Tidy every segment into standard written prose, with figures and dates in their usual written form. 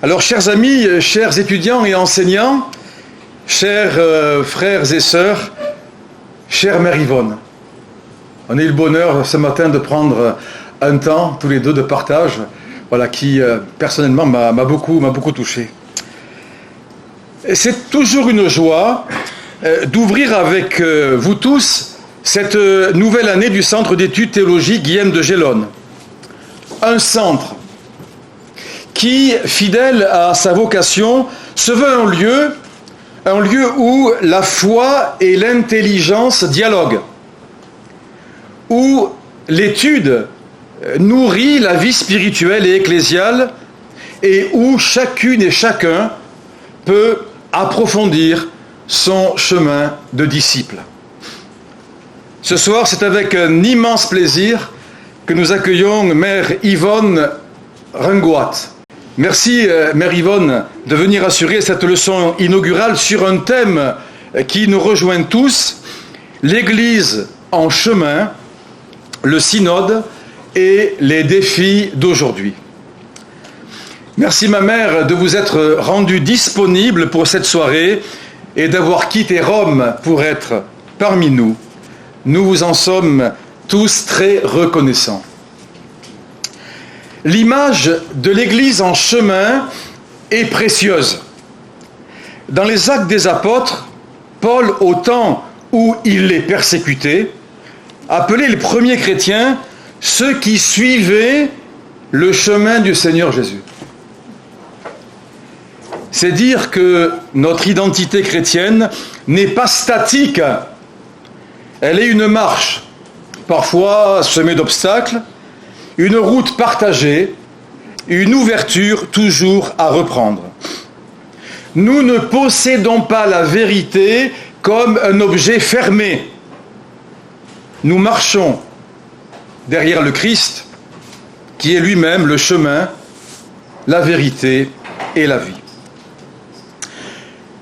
Alors, chers amis, chers étudiants et enseignants, chers frères et sœurs, chère Mère Yvonne, on a eu le bonheur ce matin de prendre un temps, tous les deux, de partage, voilà, qui personnellement m'a beaucoup touché. C'est toujours une joie d'ouvrir avec vous tous cette nouvelle année du Centre d'études théologiques Guillaume de Gélone. Un centre qui, fidèle à sa vocation, se veut un lieu où la foi et l'intelligence dialoguent, où l'étude nourrit la vie spirituelle et ecclésiale et où chacune et chacun peut approfondir son chemin de disciple. Ce soir, c'est avec un immense plaisir que nous accueillons Mère Yvonne Rengoat. Merci, Mère Yvonne, de venir assurer cette leçon inaugurale sur un thème qui nous rejoint tous, l'Église en chemin, le synode et les défis d'aujourd'hui. Merci, ma mère, de vous être rendue disponible pour cette soirée et d'avoir quitté Rome pour être parmi nous. Nous vous en sommes tous très reconnaissants. L'image de l'Église en chemin est précieuse. Dans les Actes des Apôtres, Paul, au temps où il les persécutait, appelait les premiers chrétiens ceux qui suivaient le chemin du Seigneur Jésus. C'est dire que notre identité chrétienne n'est pas statique. Elle est une marche, parfois semée d'obstacles, une route partagée, une ouverture toujours à reprendre. Nous ne possédons pas la vérité comme un objet fermé. Nous marchons derrière le Christ, qui est lui-même le chemin, la vérité et la vie.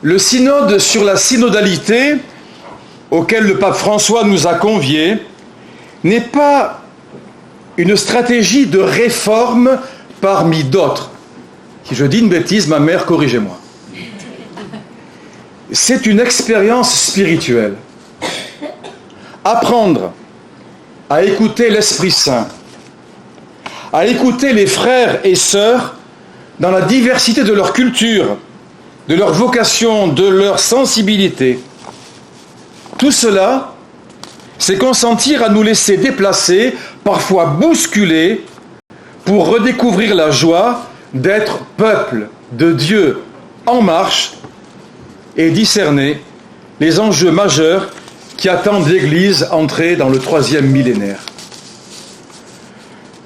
Le synode sur la synodalité, auquel le pape François nous a conviés, n'est pas une stratégie de réforme parmi d'autres. Si je dis une bêtise, ma mère, corrigez-moi. C'est une expérience spirituelle. Apprendre à écouter l'Esprit Saint, à écouter les frères et sœurs dans la diversité de leur culture, de leur vocation, de leur sensibilité. Tout cela, c'est consentir à nous laisser déplacer, parfois bousculer, pour redécouvrir la joie d'être peuple de Dieu en marche et discerner les enjeux majeurs qui attendent l'Église entrée dans le 3e millénaire.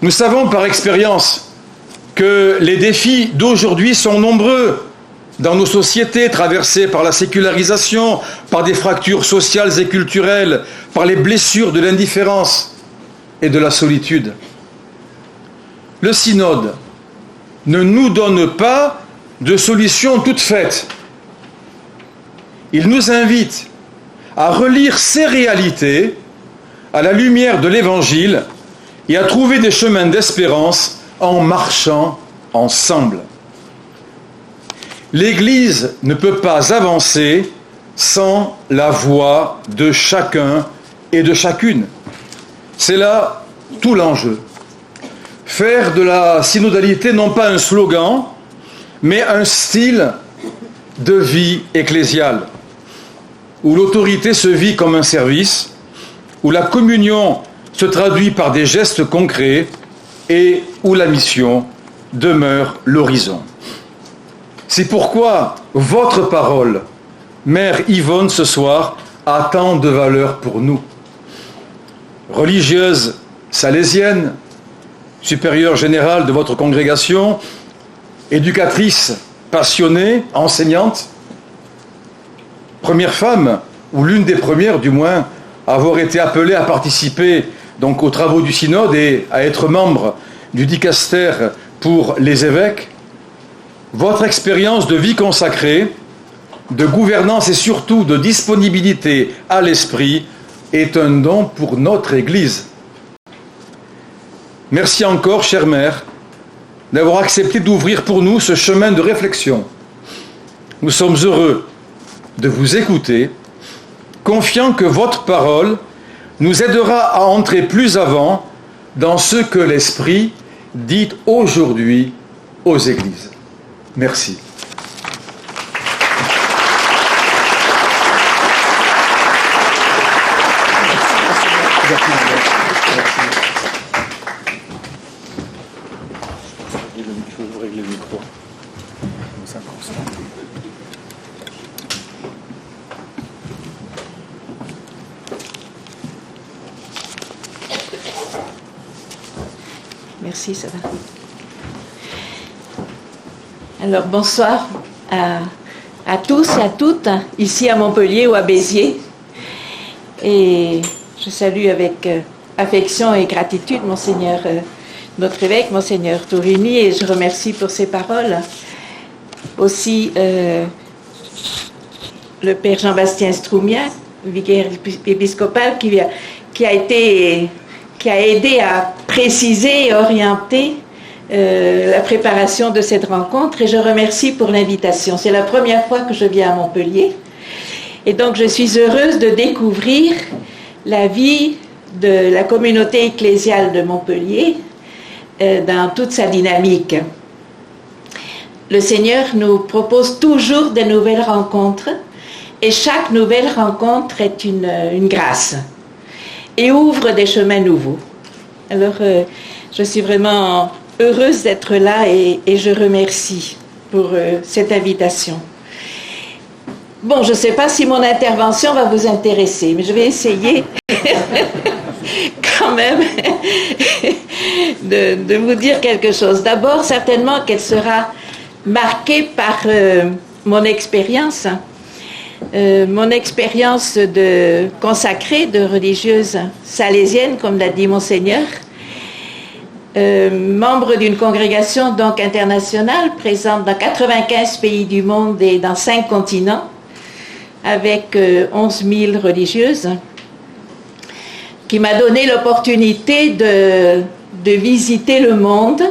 Nous savons par expérience que les défis d'aujourd'hui sont nombreux dans nos sociétés traversées par la sécularisation, par des fractures sociales et culturelles, par les blessures de l'indifférence et de la solitude. Le synode ne nous donne pas de solution toute faite. Il nous invite à relire ces réalités à la lumière de l'Évangile et à trouver des chemins d'espérance en marchant ensemble. L'Église ne peut pas avancer sans la voix de chacun et de chacune. C'est là tout l'enjeu. Faire de la synodalité non pas un slogan, mais un style de vie ecclésiale, où l'autorité se vit comme un service, où la communion se traduit par des gestes concrets et où la mission demeure l'horizon. C'est pourquoi votre parole, Mère Yvonne, ce soir, a tant de valeur pour nous. Religieuse salésienne, supérieure générale de votre congrégation, éducatrice passionnée, enseignante, première femme, ou l'une des premières du moins, à avoir été appelée à participer donc aux travaux du synode et à être membre du dicaster pour les évêques, votre expérience de vie consacrée, de gouvernance et surtout de disponibilité à l'esprit est un don pour notre Église. Merci encore, chère Mère, d'avoir accepté d'ouvrir pour nous ce chemin de réflexion. Nous sommes heureux de vous écouter, confiants que votre parole nous aidera à entrer plus avant dans ce que l'Esprit dit aujourd'hui aux Églises. Merci. Merci, ça va. Alors, bonsoir à tous et à toutes, ici à Montpellier ou à Béziers. Et je salue avec affection et gratitude Monseigneur, notre évêque, Monseigneur Tourini, et je remercie pour ses paroles. Aussi, le Père Jean-Bastien Stroumiat, vicaire épiscopal, qui a aidé à préciser et orienter la préparation de cette rencontre, et je remercie pour l'invitation. C'est la première fois que je viens à Montpellier, et donc je suis heureuse de découvrir la vie de la communauté ecclésiale de Montpellier dans toute sa dynamique. Le Seigneur nous propose toujours de nouvelles rencontres, et chaque nouvelle rencontre est une grâce et ouvre des chemins nouveaux. Alors, je suis vraiment heureuse d'être là et je remercie pour cette invitation. Bon, je ne sais pas si mon intervention va vous intéresser, mais je vais essayer quand même de vous dire quelque chose. D'abord, certainement qu'elle sera marquée par mon expérience de consacrée, de religieuse salésienne, comme l'a dit Monseigneur, membre d'une congrégation donc internationale, présente dans 95 pays du monde et dans 5 continents, avec 11 000 religieuses, qui m'a donné l'opportunité de visiter le monde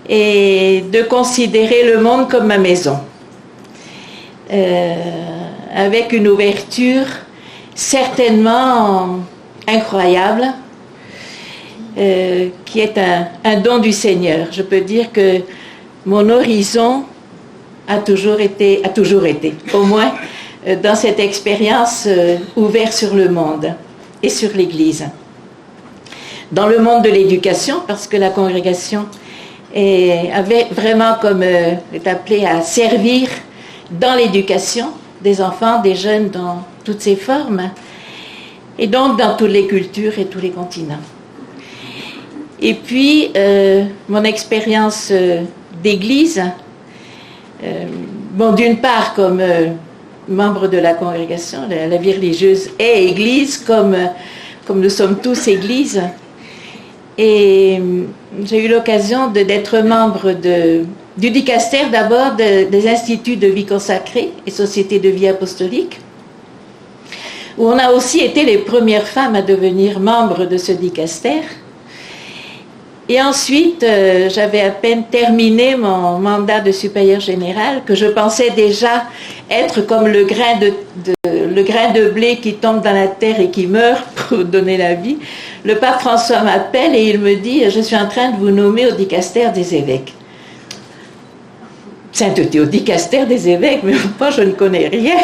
et de considérer le monde comme ma maison. Avec une ouverture certainement incroyable, qui est un don du Seigneur. Je peux dire que mon horizon a toujours été, au moins dans cette expérience ouverte sur le monde et sur l'Église. Dans le monde de l'éducation, parce que la congrégation avait vraiment comme est appelée à servir dans l'éducation des enfants, des jeunes dans toutes ses formes, et donc dans toutes les cultures et tous les continents. Et puis, mon expérience d'église, bon, d'une part comme membre de la congrégation, la vie religieuse est église, comme nous sommes tous église, et j'ai eu l'occasion d'être membre du dicastère d'abord des instituts de vie consacrée et sociétés de vie apostolique, où on a aussi été les premières femmes à devenir membres de ce dicastère. Et ensuite, j'avais à peine terminé mon mandat de supérieur général, que je pensais déjà être comme le grain de blé qui tombe dans la terre et qui meurt pour donner la vie. Le pape François m'appelle et il me dit « Je suis en train de vous nommer au dicastère des évêques ». Sainteté, au dicastère des évêques, mais moi je ne connais rien.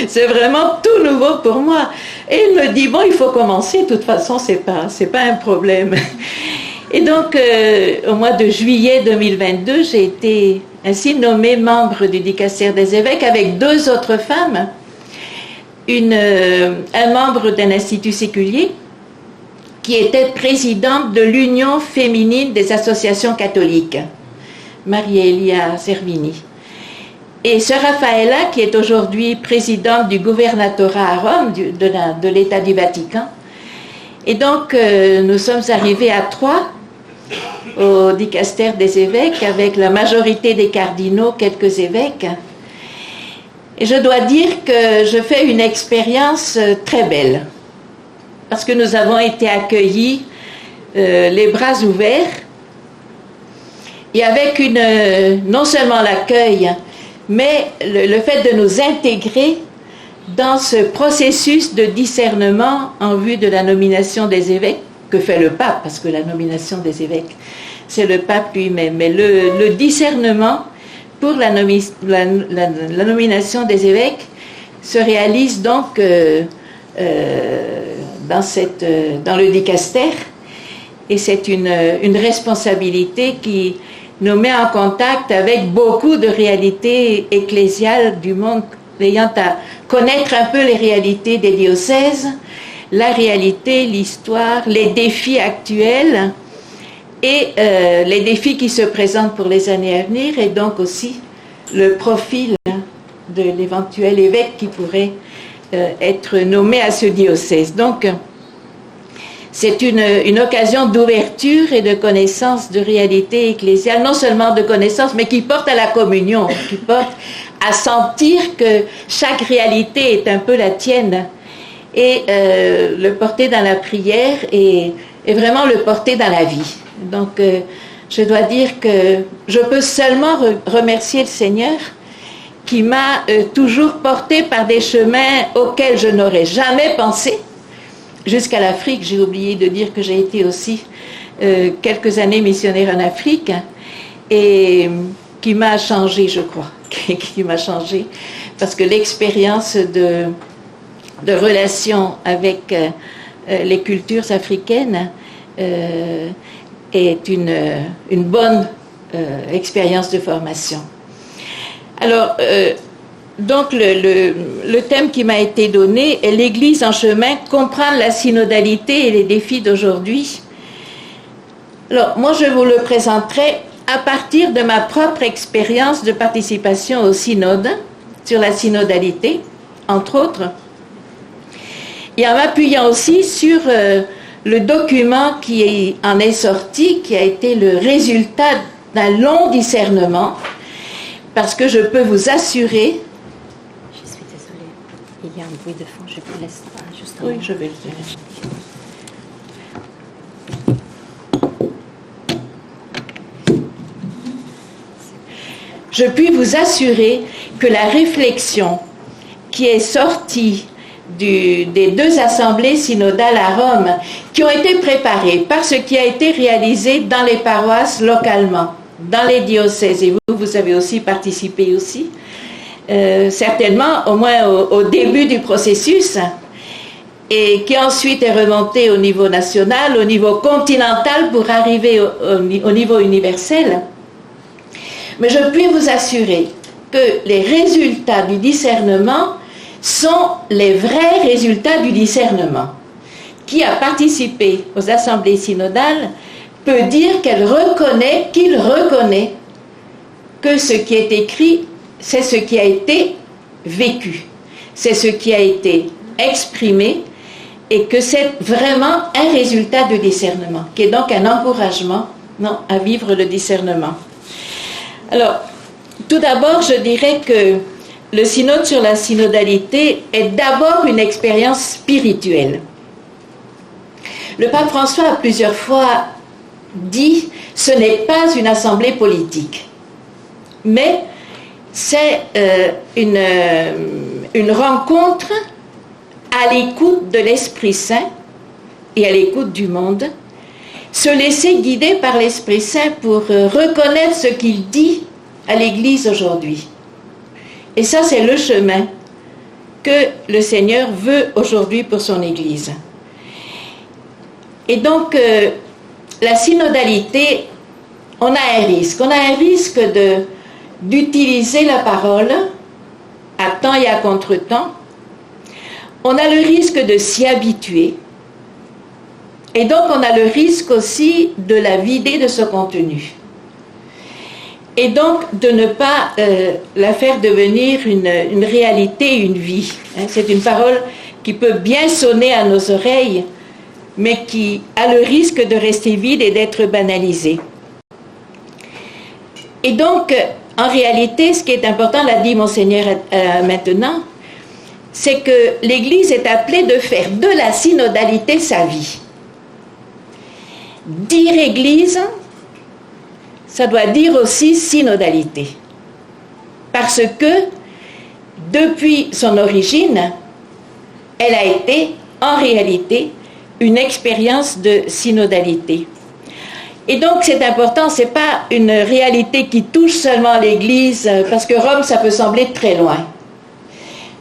C'est vraiment tout nouveau pour moi. Et il me dit « Bon, il faut commencer, de toute façon, c'est pas un problème ». Et donc, au mois de juillet 2022, j'ai été ainsi nommée membre du dicastère des évêques avec 2 autres femmes, un membre d'un institut séculier qui était présidente de l'Union féminine des associations catholiques, Marie-Elia Servini, et sœur Raffaella, qui est aujourd'hui présidente du gouvernorat à Rome, de l'État du Vatican. Et donc, nous sommes arrivés à 3 au dicastère des évêques, avec la majorité des cardinaux, quelques évêques. Et je dois dire que je fais une expérience très belle, parce que nous avons été accueillis les bras ouverts et avec non seulement l'accueil, mais le fait de nous intégrer dans ce processus de discernement en vue de la nomination des évêques que fait le pape, parce que la nomination des évêques, c'est le pape lui-même. Mais le discernement pour la nomination des évêques se réalise donc dans le dicaster, et c'est une responsabilité qui nous met en contact avec beaucoup de réalités ecclésiales du monde, ayant à connaître un peu les réalités des diocèses, la réalité, l'histoire, les défis actuels et les défis qui se présentent pour les années à venir, et donc aussi le profil de l'éventuel évêque qui pourrait être nommé à ce diocèse. Donc, c'est une occasion d'ouverture et de connaissance de réalité ecclésiale, non seulement de connaissance, mais qui porte à la communion, qui porte à sentir que chaque réalité est un peu la tienne, et le porter dans la prière et vraiment le porter dans la vie. Donc, je dois dire que je peux seulement remercier le Seigneur qui m'a toujours porté par des chemins auxquels je n'aurais jamais pensé. Jusqu'à l'Afrique, j'ai oublié de dire que j'ai été aussi quelques années missionnaire en Afrique, et qui m'a changé, je crois, qui m'a changé, parce que l'expérience de relation avec les cultures africaines est une bonne expérience de formation. Alors, donc le thème qui m'a été donné est l'Église en chemin, comprendre la synodalité et les défis d'aujourd'hui. Alors, moi je vous le présenterai à partir de ma propre expérience de participation au synode, sur la synodalité, entre autres, et en m'appuyant aussi sur le document qui en est sorti, qui a été le résultat d'un long discernement, parce que je peux vous assurer... Je suis désolée, il y a un bruit de fond, je vous laisse juste un Oui, moment. je vais le dire. Je puis vous assurer que la réflexion qui est sortie des deux assemblées synodales à Rome, qui ont été préparées par ce qui a été réalisé dans les paroisses localement, dans les diocèses, et vous avez aussi participé aussi, certainement au moins au début du processus, et qui ensuite est remonté au niveau national, au niveau continental pour arriver au niveau universel. Mais je puis vous assurer que les résultats du discernement sont les vrais résultats du discernement. Qui a participé aux assemblées synodales peut dire qu'il reconnaît que ce qui est écrit, c'est ce qui a été vécu, c'est ce qui a été exprimé, et que c'est vraiment un résultat de discernement, qui est donc un encouragement à vivre le discernement. Alors, tout d'abord, je dirais que le synode sur la synodalité est d'abord une expérience spirituelle. Le pape François a plusieurs fois dit « ce n'est pas une assemblée politique », mais c'est une rencontre à l'écoute de l'Esprit Saint et à l'écoute du monde, se laisser guider par l'Esprit Saint pour reconnaître ce qu'il dit à l'Église aujourd'hui. Et ça, c'est le chemin que le Seigneur veut aujourd'hui pour son Église. Et donc, la synodalité, on a un risque. On a un risque d'utiliser la parole à temps et à contre-temps. On a le risque de s'y habituer. Et donc, on a le risque aussi de la vider de ce contenu. Et donc, de ne pas la faire devenir une réalité, une vie. C'est une parole qui peut bien sonner à nos oreilles, mais qui a le risque de rester vide et d'être banalisée. Et donc, en réalité, ce qui est important, l'a dit Monseigneur maintenant, c'est que l'Église est appelée de faire de la synodalité sa vie. Dire Église, ça doit dire aussi synodalité. Parce que, depuis son origine, elle a été, en réalité, une expérience de synodalité. Et donc, c'est important, ce n'est pas une réalité qui touche seulement l'Église, parce que Rome, ça peut sembler très loin.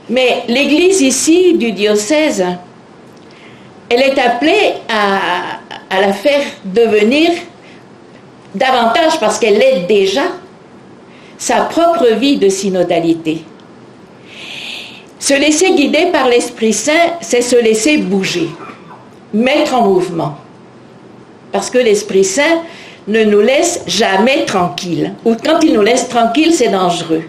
Mais l'Église ici, du diocèse, elle est appelée à la faire devenir davantage, parce qu'elle l'est déjà, sa propre vie de synodalité. Se laisser guider par l'Esprit Saint, c'est se laisser bouger, mettre en mouvement. Parce que l'Esprit Saint ne nous laisse jamais tranquilles. Ou quand il nous laisse tranquilles, c'est dangereux.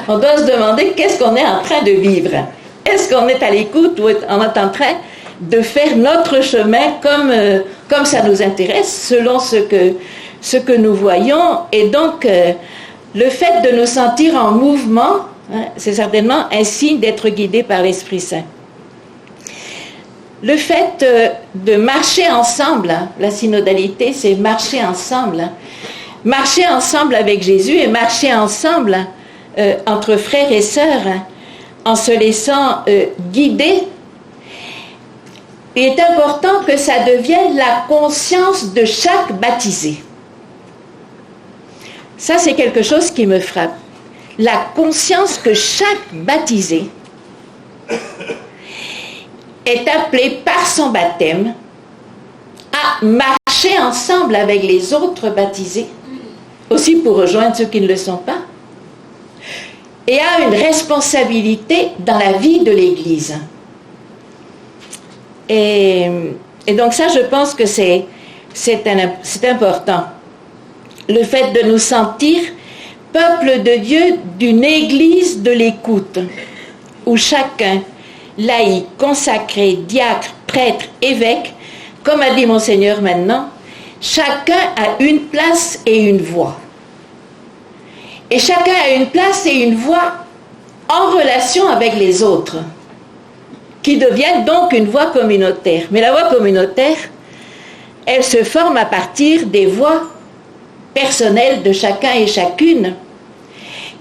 On doit se demander qu'est-ce qu'on est en train de vivre. Est-ce qu'on est à l'écoute ou on est en train de faire notre chemin comme ça nous intéresse, selon ce que nous voyons. Et donc, le fait de nous sentir en mouvement, c'est certainement un signe d'être guidé par l'Esprit Saint. Le fait de marcher ensemble, la synodalité, c'est marcher ensemble. Marcher ensemble avec Jésus et marcher ensemble entre frères et sœurs, en se laissant guider. Il est important que ça devienne la conscience de chaque baptisé. Ça, c'est quelque chose qui me frappe. La conscience que chaque baptisé est appelé par son baptême à marcher ensemble avec les autres baptisés, aussi pour rejoindre ceux qui ne le sont pas, et a une responsabilité dans la vie de l'Église. Et donc ça, je pense que c'est important. Le fait de nous sentir peuple de Dieu d'une Église de l'écoute, où chacun, laïc, consacré, diacre, prêtre, évêque, comme a dit Monseigneur maintenant, chacun a une place et une voix. Et chacun a une place et une voix en relation avec les autres, qui deviennent donc une voix communautaire. Mais la voix communautaire, elle se forme à partir des voix personnelles de chacun et chacune,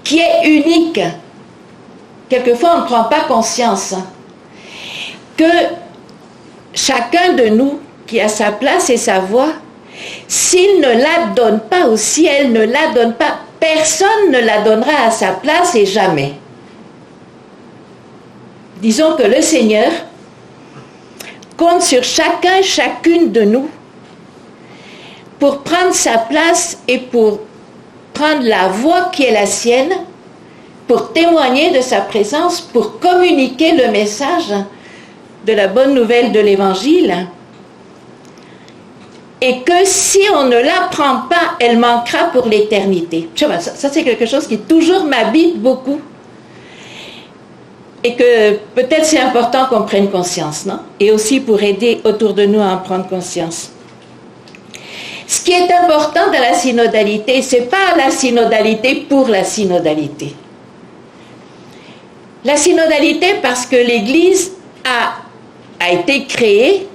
qui est unique. Quelquefois, on ne prend pas conscience que chacun de nous qui a sa place et sa voix, s'il ne la donne pas ou si elle ne la donne pas, personne ne la donnera à sa place et jamais. Disons que le Seigneur compte sur chacun, chacune de nous pour prendre sa place et pour prendre la voix qui est la sienne, pour témoigner de sa présence, pour communiquer le message de la bonne nouvelle de l'Évangile, et que si on ne la prend pas, elle manquera pour l'éternité. Ça c'est quelque chose qui toujours m'habite beaucoup, et que peut-être c'est important qu'on prenne conscience, non? Et aussi pour aider autour de nous à en prendre conscience. Ce qui est important dans la synodalité, ce n'est pas la synodalité pour la synodalité. La synodalité parce que l'Église a été créée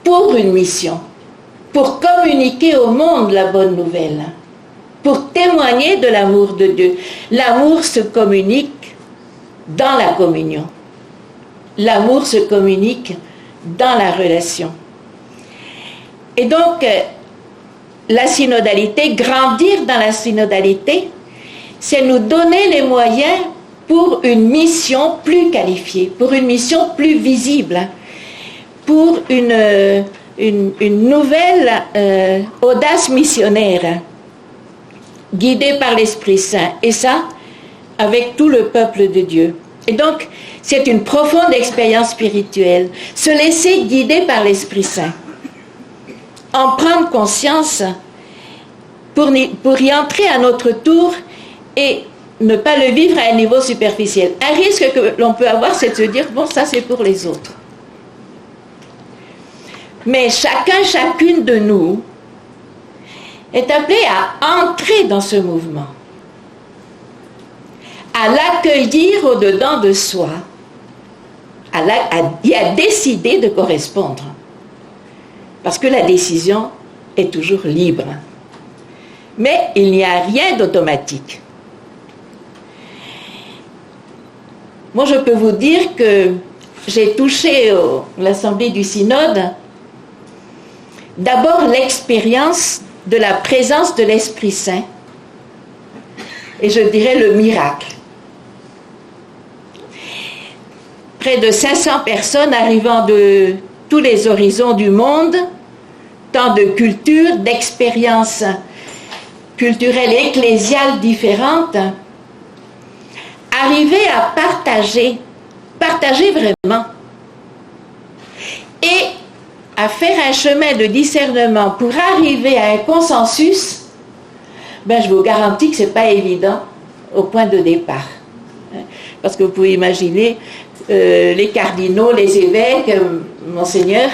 pour une mission, pour communiquer au monde la bonne nouvelle, pour témoigner de l'amour de Dieu. L'amour se communique dans la communion. L'amour se communique dans la relation. Et donc, la synodalité, grandir dans la synodalité, c'est nous donner les moyens pour une mission plus qualifiée, pour une mission plus visible, pour une nouvelle audace missionnaire, guidée par l'Esprit Saint. Et ça, avec tout le peuple de Dieu. Et donc, c'est une profonde expérience spirituelle. Se laisser guider par l'Esprit Saint. En prendre conscience pour y entrer à notre tour et ne pas le vivre à un niveau superficiel. Un risque que l'on peut avoir, c'est de se dire, bon, ça c'est pour les autres. Mais chacun, chacune de nous est appelé à entrer dans ce mouvement, à l'accueillir au-dedans de soi, et à décider de correspondre. Parce que la décision est toujours libre. Mais il n'y a rien d'automatique. Moi, je peux vous dire que j'ai touché l'Assemblée du Synode d'abord l'expérience de la présence de l'Esprit Saint, et je dirais le miracle. Près de 500 personnes arrivant de tous les horizons du monde, tant de cultures, d'expériences culturelles et ecclésiales différentes, arriver à partager vraiment, et à faire un chemin de discernement pour arriver à un consensus, ben je vous garantis que ce n'est pas évident au point de départ. Parce que vous pouvez imaginer les cardinaux, les évêques, Monseigneur,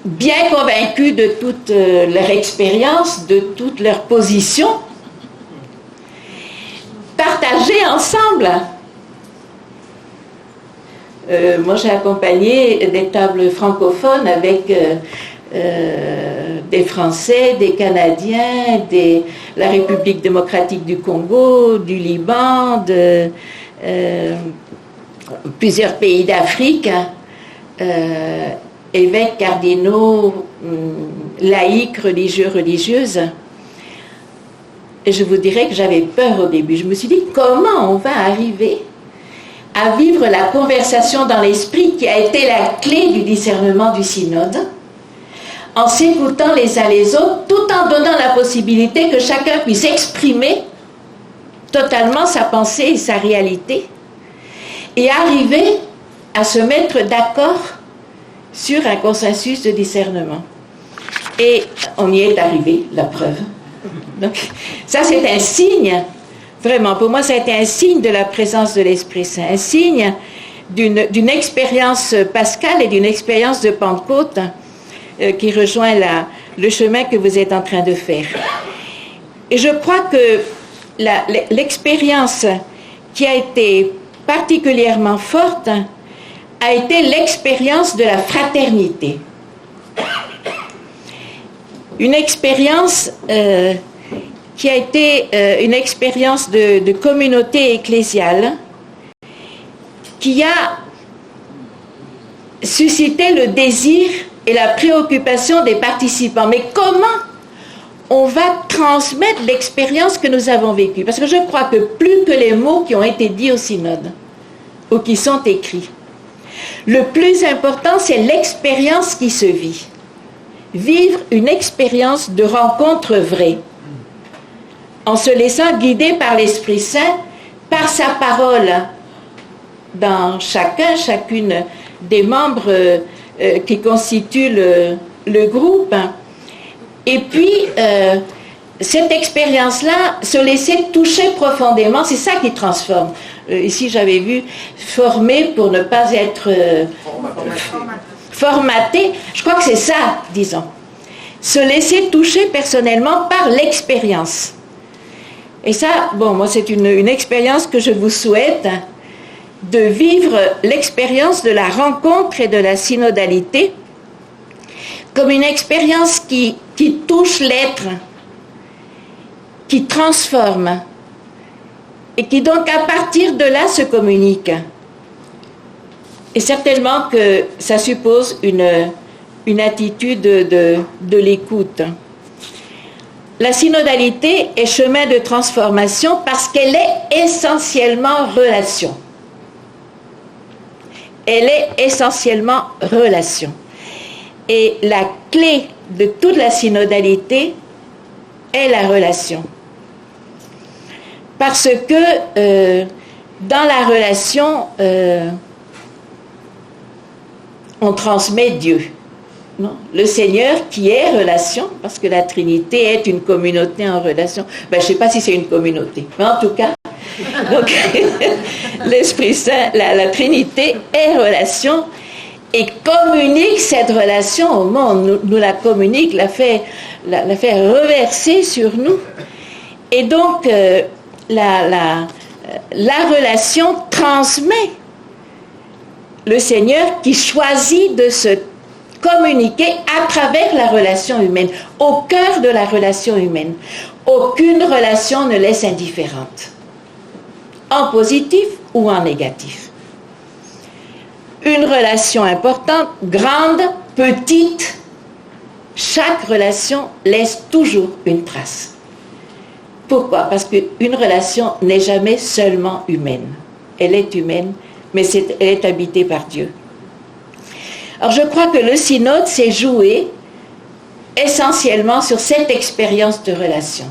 bien convaincus de toute leur expérience, de toute leur position, partager ensemble. Moi, j'ai accompagné des tables francophones avec des Français, des Canadiens, la République démocratique du Congo, du Liban, de plusieurs pays d'Afrique, évêques, cardinaux, laïcs, religieux, religieuses. Et je vous dirais que j'avais peur au début. Je me suis dit, comment on va arriver à vivre la conversation dans l'esprit qui a été la clé du discernement du synode, en s'écoutant les uns les autres, tout en donnant la possibilité que chacun puisse exprimer totalement sa pensée et sa réalité, et arriver à se mettre d'accord sur un consensus de discernement. Et on y est arrivé, la preuve. Donc, ça c'est un signe, vraiment, pour moi ça a été un signe de la présence de l'Esprit Saint, un signe d'une expérience pascale et d'une expérience de Pentecôte qui rejoint le chemin que vous êtes en train de faire. Et je crois que l'expérience qui a été particulièrement forte a été l'expérience de la fraternité. Une expérience qui a été une expérience de communauté ecclésiale qui a suscité le désir et la préoccupation des participants. Mais comment on va transmettre l'expérience que nous avons vécue? Parce que je crois que plus que les mots qui ont été dits au synode ou qui sont écrits, le plus important, c'est l'expérience qui se vit. Vivre une expérience de rencontre vraie, en se laissant guider par l'Esprit Saint, par sa parole, dans chacune des membres qui constituent le groupe. Et puis, cette expérience-là, se laisser toucher profondément, c'est ça qui transforme. Ici, j'avais vu former pour ne pas être formaté. Je crois que c'est ça, disons. Se laisser toucher personnellement par l'expérience. Et ça, bon, moi, c'est une expérience que je vous souhaite, de vivre l'expérience de la rencontre et de la synodalité comme une expérience qui touche l'être, qui transforme, et qui donc à partir de là se communique. Et certainement que ça suppose une attitude de l'écoute. La synodalité est chemin de transformation parce qu'elle est essentiellement relation. Elle est essentiellement relation. Et la clé de toute la synodalité est la relation. Parce que dans la relation, on transmet Dieu. Non? Le Seigneur qui est relation, parce que la Trinité est une communauté en relation. Ben, je ne sais pas si c'est une communauté, mais en tout cas, donc, l'Esprit Saint, la Trinité est relation et communique cette relation au monde, nous la communique, la fait reverser sur nous. Et donc, la relation transmet le Seigneur qui choisit de se communiquer à travers la relation humaine, au cœur de la relation humaine, aucune relation ne laisse indifférente, en positif ou en négatif. Une relation importante, grande, petite, chaque relation laisse toujours une trace. Pourquoi? Parce qu'une relation n'est jamais seulement humaine. Elle est humaine, mais elle est habitée par Dieu. Alors je crois que le synode s'est joué essentiellement sur cette expérience de relation.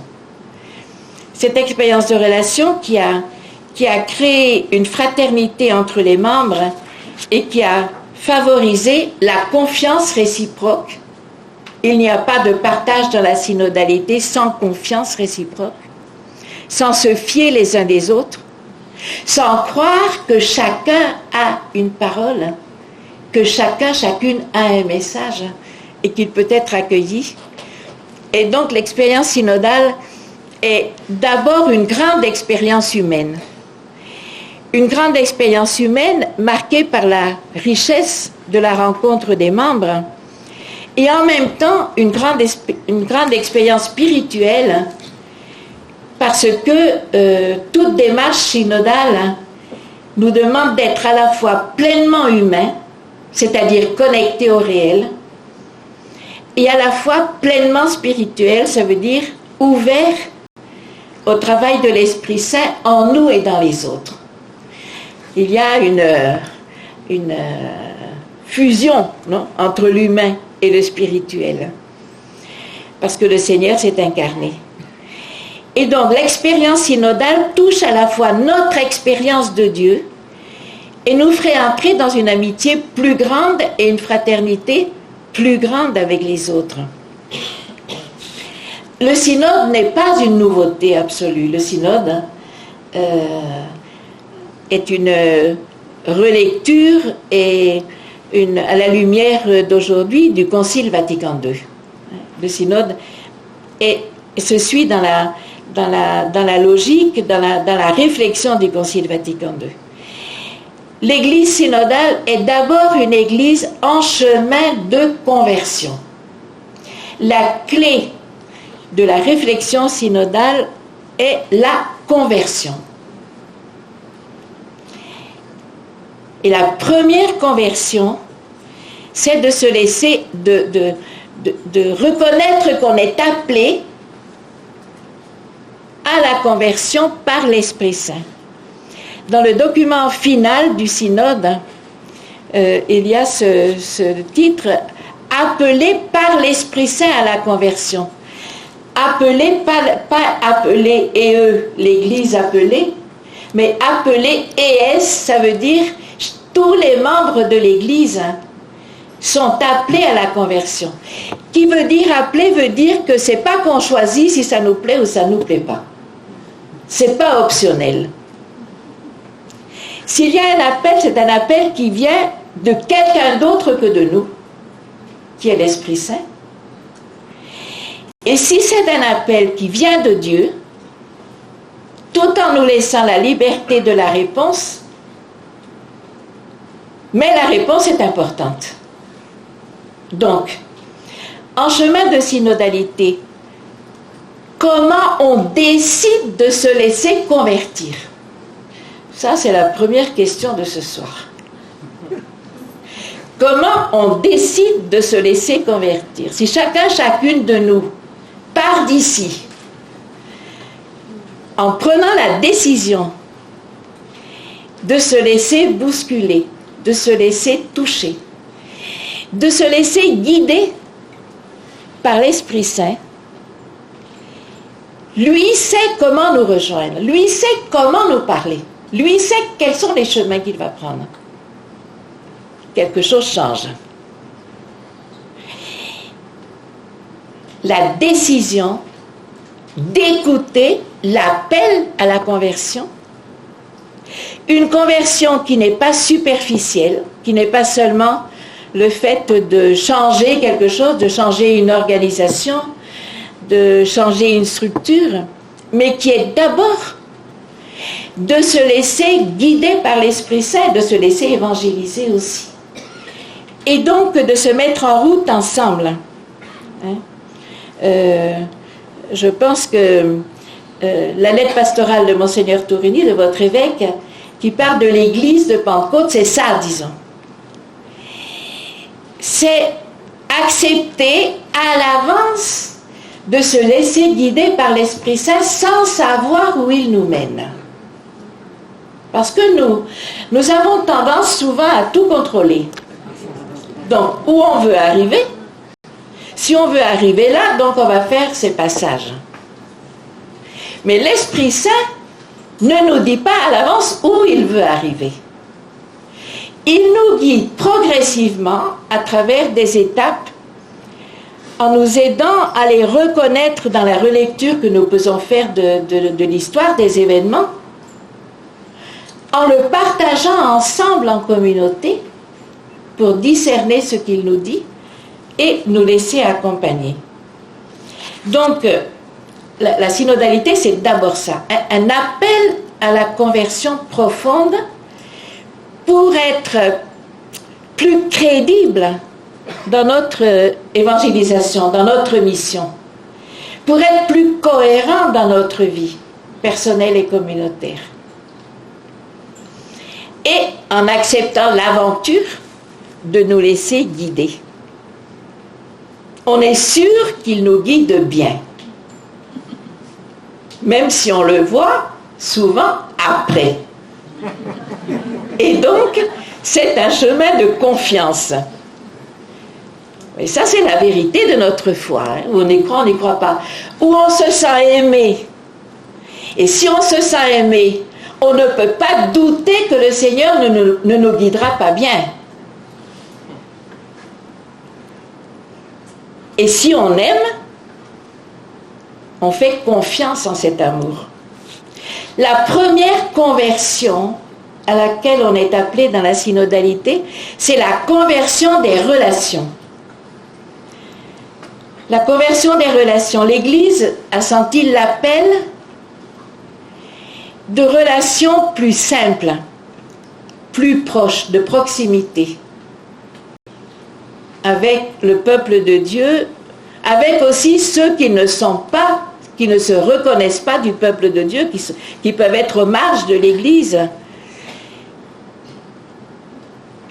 Cette expérience de relation qui a créé une fraternité entre les membres et qui a favorisé la confiance réciproque. Il n'y a pas de partage dans la synodalité sans confiance réciproque, sans se fier les uns des autres, sans croire que chacun a une parole, que chacune a un message et qu'il peut être accueilli. Et donc l'expérience synodale est d'abord une grande expérience humaine. Une grande expérience humaine marquée par la richesse de la rencontre des membres et en même temps une grande expérience spirituelle parce que toute démarche synodale nous demande d'être à la fois pleinement humain, c'est-à-dire connecté au réel, et à la fois pleinement spirituel, ça veut dire ouvert au travail de l'Esprit Saint en nous et dans les autres. Il y a une fusion, non, entre l'humain et le spirituel, parce que le Seigneur s'est incarné. Et donc l'expérience synodale touche à la fois notre expérience de Dieu et nous ferait entrer dans une amitié plus grande et une fraternité plus grande avec les autres. Le synode n'est pas une nouveauté absolue. Le synode est une relecture et à la lumière d'aujourd'hui du Concile Vatican II. Le synode se suit dans la logique, dans la réflexion du Concile Vatican II. L'Église synodale est d'abord une Église en chemin de conversion. La clé de la réflexion synodale est la conversion. Et la première conversion, c'est de se laisser, de reconnaître qu'on est appelé à la conversion par l'Esprit Saint. Dans le document final du synode, il y a ce titre « Appelé par l'Esprit Saint à la conversion ». Appelé, pas appelé et eux, l'Église appelée, mais appelé et ça veut dire tous les membres de l'Église sont appelés à la conversion. Qui veut dire appeler veut dire que c'est pas qu'on choisit si ça nous plaît ou ça nous plaît pas. C'est pas optionnel. S'il y a un appel, c'est un appel qui vient de quelqu'un d'autre que de nous, qui est l'Esprit Saint. Et si c'est un appel qui vient de Dieu, tout en nous laissant la liberté de la réponse, mais la réponse est importante. Donc, en chemin de synodalité, comment on décide de se laisser convertir? Ça, c'est la première question de ce soir. Comment on décide de se laisser convertir? Si chacune de nous part d'ici en prenant la décision de se laisser bousculer, de se laisser toucher, de se laisser guider par l'Esprit Saint, lui sait comment nous rejoindre, lui sait comment nous parler, lui sait quels sont les chemins qu'il va prendre. Quelque chose change. La décision d'écouter l'appel à la conversion, une conversion qui n'est pas superficielle, qui n'est pas seulement le fait de changer quelque chose, de changer une organisation, de changer une structure, mais qui est d'abord de se laisser guider par l'Esprit Saint, de se laisser évangéliser aussi. Et donc de se mettre en route ensemble. je pense que la lettre pastorale de Monseigneur Tourigny, de votre évêque, qui parle de l'église de Pentecôte, c'est ça, disons. C'est accepter à l'avance de se laisser guider par l'Esprit Saint sans savoir où il nous mène. Parce que nous avons tendance souvent à tout contrôler. Donc, où on veut arriver, si on veut arriver là, donc on va faire ces passages. Mais l'Esprit Saint ne nous dit pas à l'avance où il veut arriver. Il nous guide progressivement à travers des étapes en nous aidant à les reconnaître dans la relecture que nous pouvons faire de l'histoire, des événements, en le partageant ensemble en communauté pour discerner ce qu'il nous dit et nous laisser accompagner. Donc, la synodalité, c'est d'abord ça, un appel à la conversion profonde pour être plus crédible dans notre évangélisation, dans notre mission, pour être plus cohérent dans notre vie personnelle et communautaire. Et en acceptant l'aventure de nous laisser guider. On est sûr qu'il nous guide bien, même si on le voit souvent après. Et donc, c'est un chemin de confiance. Et ça, c'est la vérité de notre foi. Hein. Où on y croit, on n'y croit pas. Où on se sent aimé. Et si on se sent aimé, on ne peut pas douter que le Seigneur ne nous guidera pas bien. Et si on aime, on fait confiance en cet amour. La première conversion à laquelle on est appelé dans la synodalité, c'est la conversion des relations. La conversion des relations. L'Église a senti l'appel de relations plus simples, plus proches, de proximité, avec le peuple de Dieu, avec aussi ceux qui ne sont pas, qui ne se reconnaissent pas du peuple de Dieu, qui peuvent être aux marges de l'Église.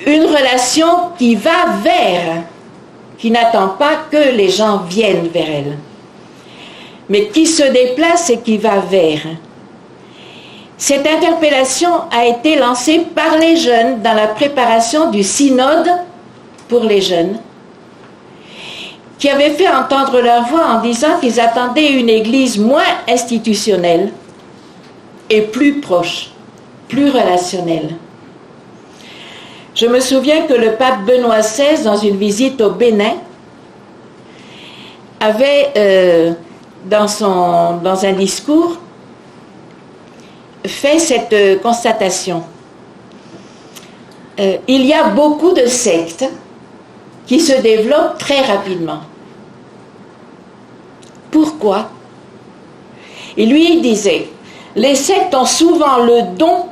Une relation qui va vers, qui n'attend pas que les gens viennent vers elle, mais qui se déplace et qui va vers. Cette interpellation a été lancée par les jeunes dans la préparation du synode pour les jeunes, qui avaient fait entendre leur voix en disant qu'ils attendaient une église moins institutionnelle et plus proche, plus relationnelle. Je me souviens que le pape Benoît XVI, dans une visite au Bénin, avait, dans un discours, fait cette constatation. Il y a beaucoup de sectes qui se développent très rapidement. Pourquoi? Et lui, il disait, les sectes ont souvent le don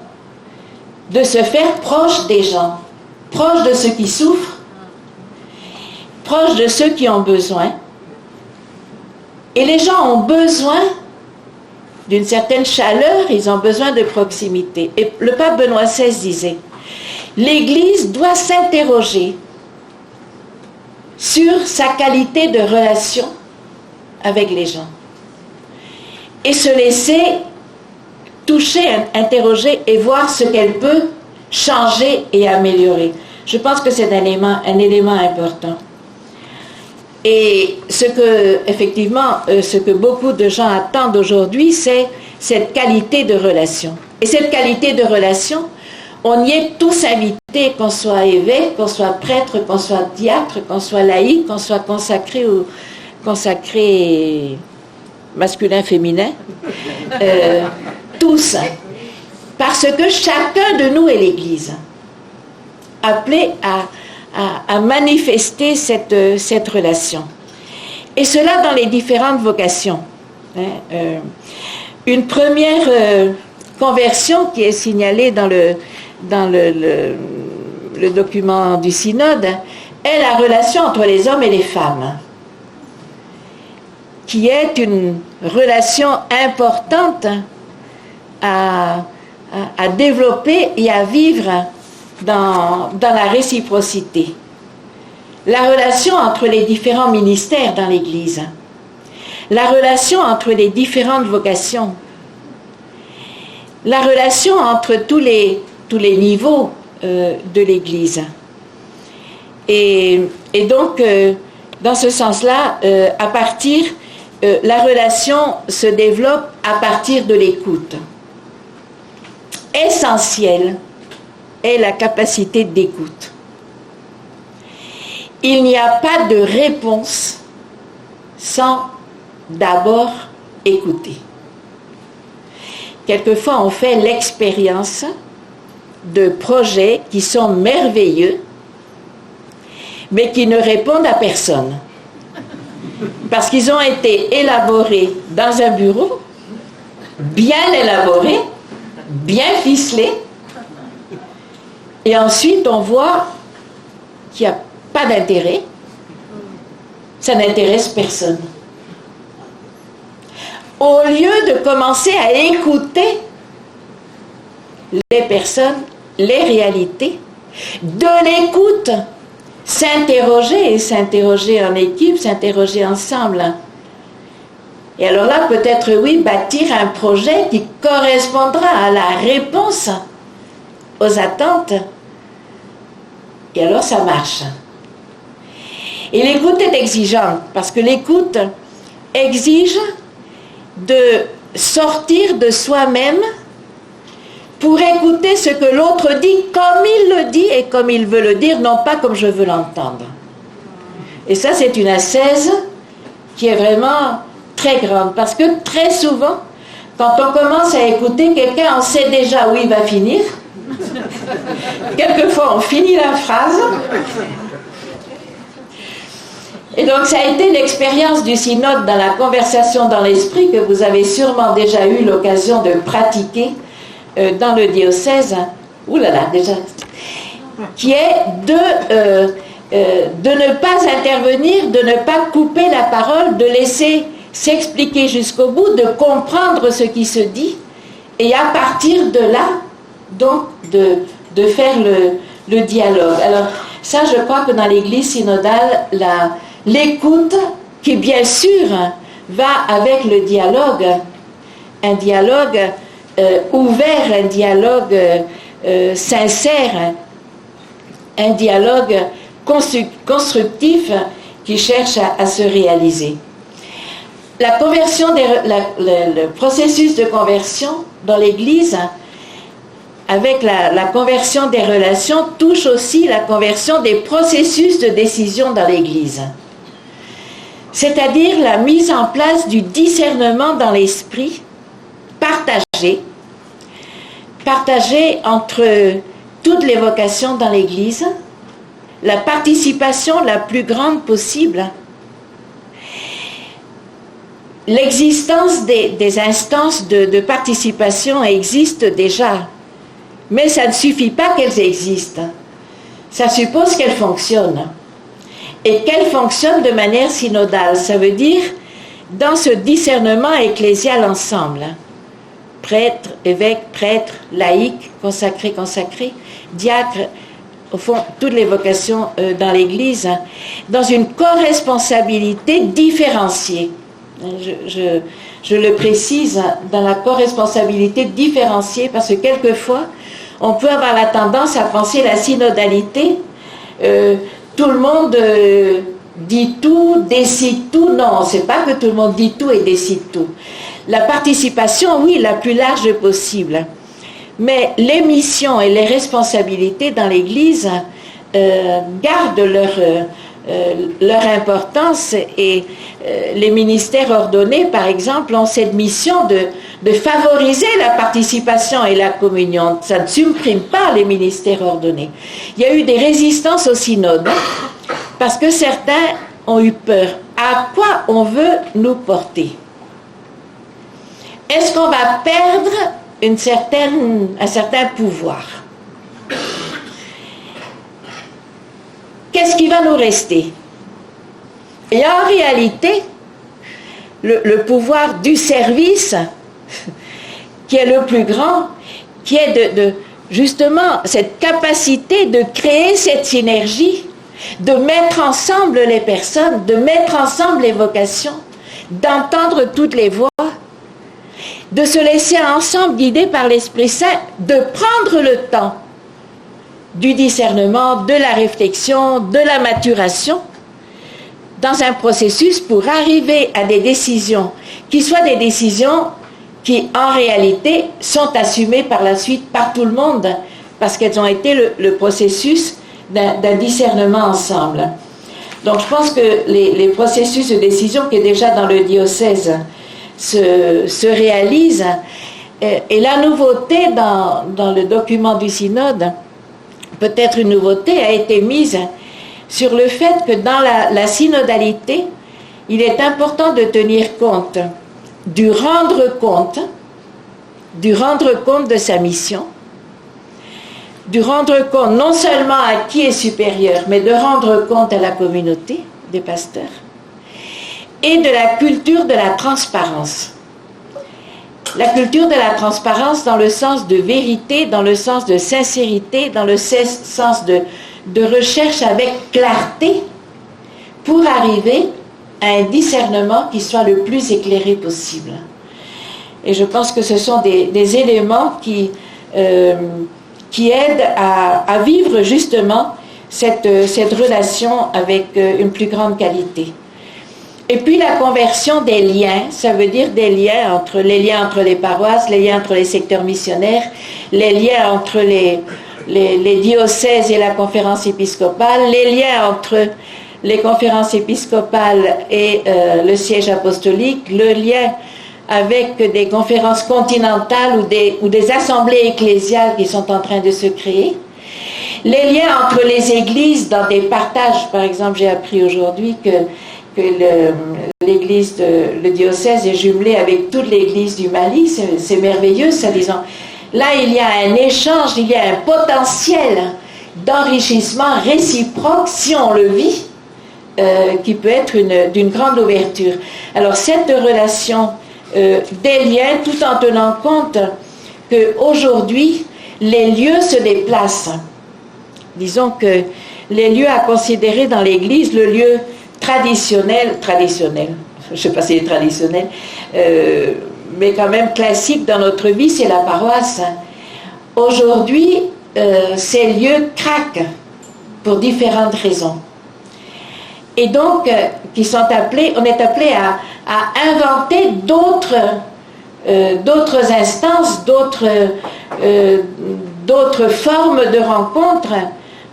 de se faire proche des gens, proche de ceux qui souffrent, proche de ceux qui ont besoin. Et les gens ont besoin d'une certaine chaleur, ils ont besoin de proximité. Et le pape Benoît XVI disait, l'Église doit s'interroger sur sa qualité de relation avec les gens et se laisser toucher, interroger et voir ce qu'elle peut changer et améliorer. Je pense que c'est un élément important. Et effectivement, ce que beaucoup de gens attendent aujourd'hui, c'est cette qualité de relation. Et cette qualité de relation, on y est tous invités, qu'on soit évêque, qu'on soit prêtre, qu'on soit diacre, qu'on soit laïque, qu'on soit consacré ou consacré masculin, féminin, tous. Parce que chacun de nous est l'Église, appelé à manifester cette relation. Et cela dans les différentes vocations. Une première conversion qui est signalée dans le document du synode est la relation entre les hommes et les femmes, qui est relation importante à développer et à vivre dans la réciprocité. La relation entre les différents ministères dans l'Église, la relation entre les différentes vocations, la relation entre tous les niveaux de l'Église. Et donc, dans ce sens-là, la relation se développe à partir de l'écoute. Essentielle est la capacité d'écoute. Il n'y a pas de réponse sans d'abord écouter. Quelquefois, on fait l'expérience de projets qui sont merveilleux, mais qui ne répondent à personne. Parce qu'ils ont été élaborés dans un bureau, bien élaborés, bien ficelés, et ensuite on voit qu'il n'y a pas d'intérêt, ça n'intéresse personne. Au lieu de commencer à écouter les personnes, les réalités, de l'écoute, s'interroger en équipe, s'interroger ensemble. Et alors là, peut-être, oui, bâtir un projet qui correspondra à la réponse aux attentes. Et alors, ça marche. Et l'écoute est exigeante, parce que l'écoute exige de sortir de soi-même pour écouter ce que l'autre dit comme il le dit et comme il veut le dire, non pas comme je veux l'entendre. Et ça, c'est une ascèse qui est vraiment très grande, parce que très souvent, quand on commence à écouter quelqu'un, on sait déjà où il va finir. Quelquefois, on finit la phrase. Et donc, ça a été l'expérience du synode dans la conversation dans l'esprit que vous avez sûrement déjà eu l'occasion de pratiquer dans le diocèse, déjà, qui est de ne pas intervenir, de ne pas couper la parole, de laisser s'expliquer jusqu'au bout, de comprendre ce qui se dit, et à partir de là, donc, de faire le dialogue. Alors, ça, je crois que dans l'Église synodale, l'écoute, qui bien sûr va avec le dialogue, un dialogue ouvert, un dialogue sincère, un dialogue constructif qui cherche à se réaliser. La conversion le processus de conversion dans l'Église, avec la conversion des relations, touche aussi la conversion des processus de décision dans l'Église. C'est-à-dire la mise en place du discernement dans l'esprit, partagé entre toutes les vocations dans l'Église, la participation la plus grande possible. L'existence des instances de participation existe déjà, mais ça ne suffit pas qu'elles existent. Ça suppose qu'elles fonctionnent. Et qu'elles fonctionnent de manière synodale. Ça veut dire dans ce discernement ecclésial ensemble. Prêtre, évêque, prêtre, laïc, consacré, diacre, au fond, toutes les vocations dans l'Église, dans une corresponsabilité différenciée. Je le précise, dans la corresponsabilité différenciée, parce que quelquefois, on peut avoir la tendance à penser la synodalité, tout le monde dit tout, décide tout. Non, c'est pas que tout le monde dit tout et décide tout. La participation, oui, la plus large possible. Mais les missions et les responsabilités dans l'Église gardent leur importance, et les ministères ordonnés, par exemple, ont cette mission de favoriser la participation et la communion. Ça ne supprime pas les ministères ordonnés. Il y a eu des résistances au synode, parce que certains ont eu peur. À quoi on veut nous porter? Est-ce qu'on va perdre un certain pouvoir? Qu'est-ce qui va nous rester? Et en réalité, le pouvoir du service qui est le plus grand, qui est justement cette capacité de créer cette synergie, de mettre ensemble les personnes, de mettre ensemble les vocations, d'entendre toutes les voix, de se laisser ensemble guider par l'Esprit Saint, de prendre le temps du discernement, de la réflexion, de la maturation, dans un processus pour arriver à des décisions qui soient des décisions qui, en réalité, sont assumées par la suite par tout le monde, parce qu'elles ont été le processus d'un discernement ensemble. Donc, je pense que les processus de décision qui est déjà dans le diocèse se réalisent. Et la nouveauté dans le document du synode, peut-être une nouveauté, a été mise sur le fait que dans la synodalité, il est important de tenir compte du rendre compte de sa mission, du rendre compte non seulement à qui est supérieur, mais de rendre compte à la communauté des pasteurs, et de la culture de la transparence. La culture de la transparence dans le sens de vérité, dans le sens de sincérité, dans le sens de recherche avec clarté, pour arriver à un discernement qui soit le plus éclairé possible. Et je pense que ce sont des éléments qui aident à vivre justement cette relation avec une plus grande qualité. Et puis la conversion des liens, ça veut dire les liens entre les paroisses, les liens entre les secteurs missionnaires, les liens entre les diocèses et la conférence épiscopale, les liens entre les conférences épiscopales et le siège apostolique, le lien avec des conférences continentales ou des assemblées ecclésiales qui sont en train de se créer, les liens entre les églises dans des partages. Par exemple, j'ai appris aujourd'hui que l'église, le diocèse est jumelé avec toute l'église du Mali. C'est merveilleux, ça, disons. Là, il y a un échange, il y a un potentiel d'enrichissement réciproque, si on le vit, qui peut être d'une grande ouverture. Alors, cette relation des liens, tout en tenant compte qu'aujourd'hui, les lieux se déplacent. Disons que les lieux à considérer dans l'Église, le lieu traditionnel, je ne sais pas si c'est traditionnel, mais quand même classique dans notre vie, c'est la paroisse. Aujourd'hui, ces lieux craquent pour différentes raisons. Et donc, on est appelé à inventer d'autres instances, d'autres formes de rencontres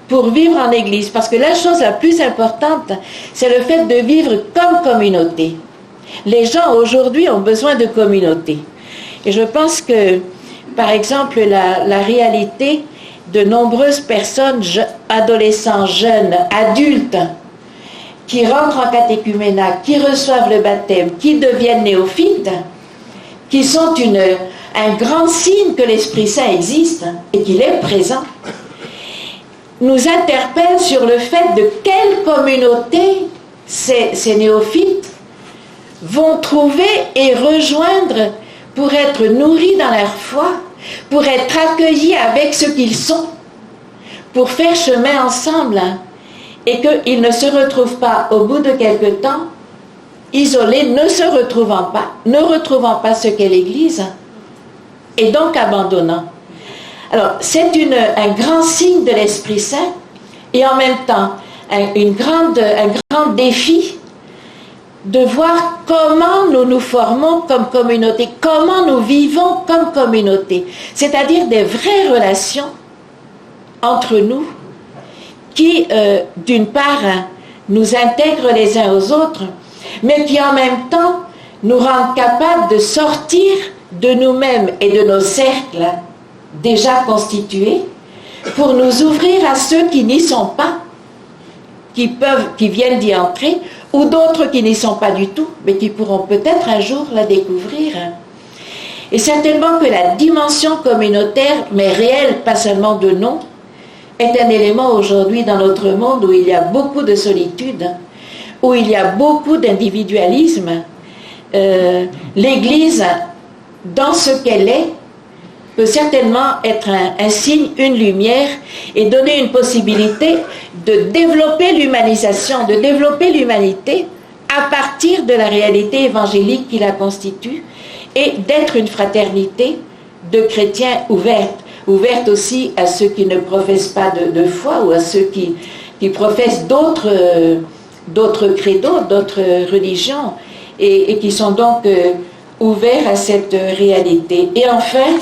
pour vivre en Église. Parce que la chose la plus importante, c'est le fait de vivre comme communauté. Les gens aujourd'hui ont besoin de communauté. Et je pense que, par exemple, la réalité de nombreuses personnes, adolescents, jeunes, adultes, qui rentrent en catéchuménat, qui reçoivent le baptême, qui deviennent néophytes, qui sont un grand signe que l'Esprit Saint existe et qu'il est présent, nous interpelle sur le fait de quelle communauté ces néophytes vont trouver et rejoindre pour être nourris dans leur foi, pour être accueillis avec ce qu'ils sont, pour faire chemin ensemble, et qu'ils ne se retrouvent pas au bout de quelque temps isolés, ne retrouvant pas ce qu'est l'Église, et donc abandonnant. Alors, c'est un grand signe de l'Esprit Saint, et en même temps, un grand défi de voir comment nous nous formons comme communauté, comment nous vivons comme communauté, c'est-à-dire des vraies relations entre nous qui, d'une part, nous intègrent les uns aux autres, mais qui en même temps nous rendent capables de sortir de nous-mêmes et de nos cercles déjà constitués pour nous ouvrir à ceux qui n'y sont pas, qui viennent d'y entrer, ou d'autres qui n'y sont pas du tout, mais qui pourront peut-être un jour la découvrir. Et certainement que la dimension communautaire, mais réelle, pas seulement de nom, est un élément aujourd'hui dans notre monde où il y a beaucoup de solitude, où il y a beaucoup d'individualisme, l'Église, dans ce qu'elle est, peut certainement être un signe, une lumière, et donner une possibilité de développer l'humanisation, de développer l'humanité à partir de la réalité évangélique qui la constitue, et d'être une fraternité de chrétiens ouverte aussi à ceux qui ne professent pas de foi, ou à ceux qui professent d'autres credos, d'autres religions, et qui sont donc ouverts à cette réalité. Et enfin,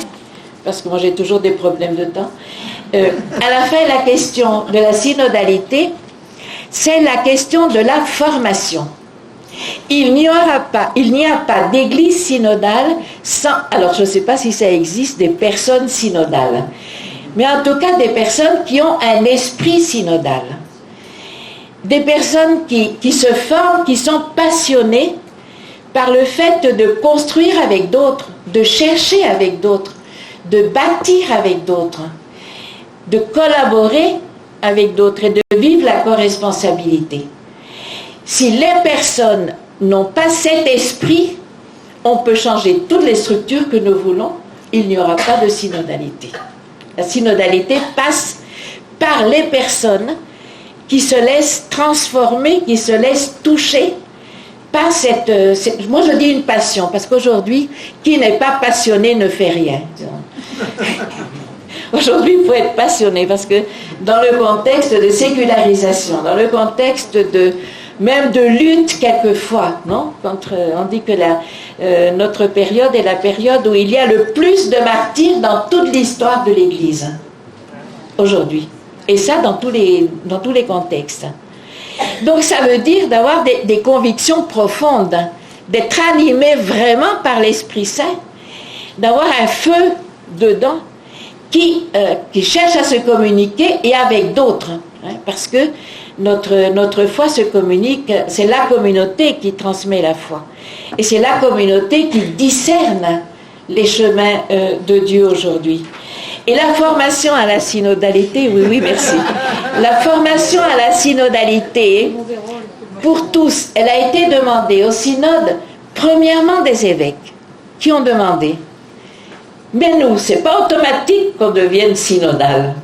parce que moi j'ai toujours des problèmes de temps, à la fin, la question de la synodalité, c'est la question de la formation. Il n'y a pas d'église synodale sans, alors je ne sais pas si ça existe, des personnes synodales, mais en tout cas des personnes qui ont un esprit synodal. Des personnes qui se forment, qui sont passionnées par le fait de construire avec d'autres, de chercher avec d'autres, de bâtir avec d'autres, de collaborer avec d'autres et de vivre la co-responsabilité. Si les personnes n'ont pas cet esprit, on peut changer toutes les structures que nous voulons, il n'y aura pas de synodalité. La synodalité passe par les personnes qui se laissent transformer, qui se laissent toucher par moi je dis une passion, parce qu'aujourd'hui, qui n'est pas passionné ne fait rien. Aujourd'hui, il faut être passionné, parce que dans le contexte de sécularisation, dans le contexte même de lutte quelquefois, non? On dit que notre période est la période où il y a le plus de martyrs dans toute l'histoire de l'Église, aujourd'hui. Et ça, dans tous les contextes. Donc, ça veut dire d'avoir des convictions profondes, d'être animé vraiment par l'Esprit Saint, d'avoir un feu dedans qui cherche à se communiquer et avec d'autres. Hein, parce que notre foi se communique, c'est la communauté qui transmet la foi. Et c'est la communauté qui discerne les chemins de Dieu aujourd'hui. Et la formation à la synodalité, oui, merci. La formation à la synodalité, pour tous, elle a été demandée au synode, premièrement des évêques, qui ont demandé. Mais nous, c'est pas automatique qu'on devienne synodal.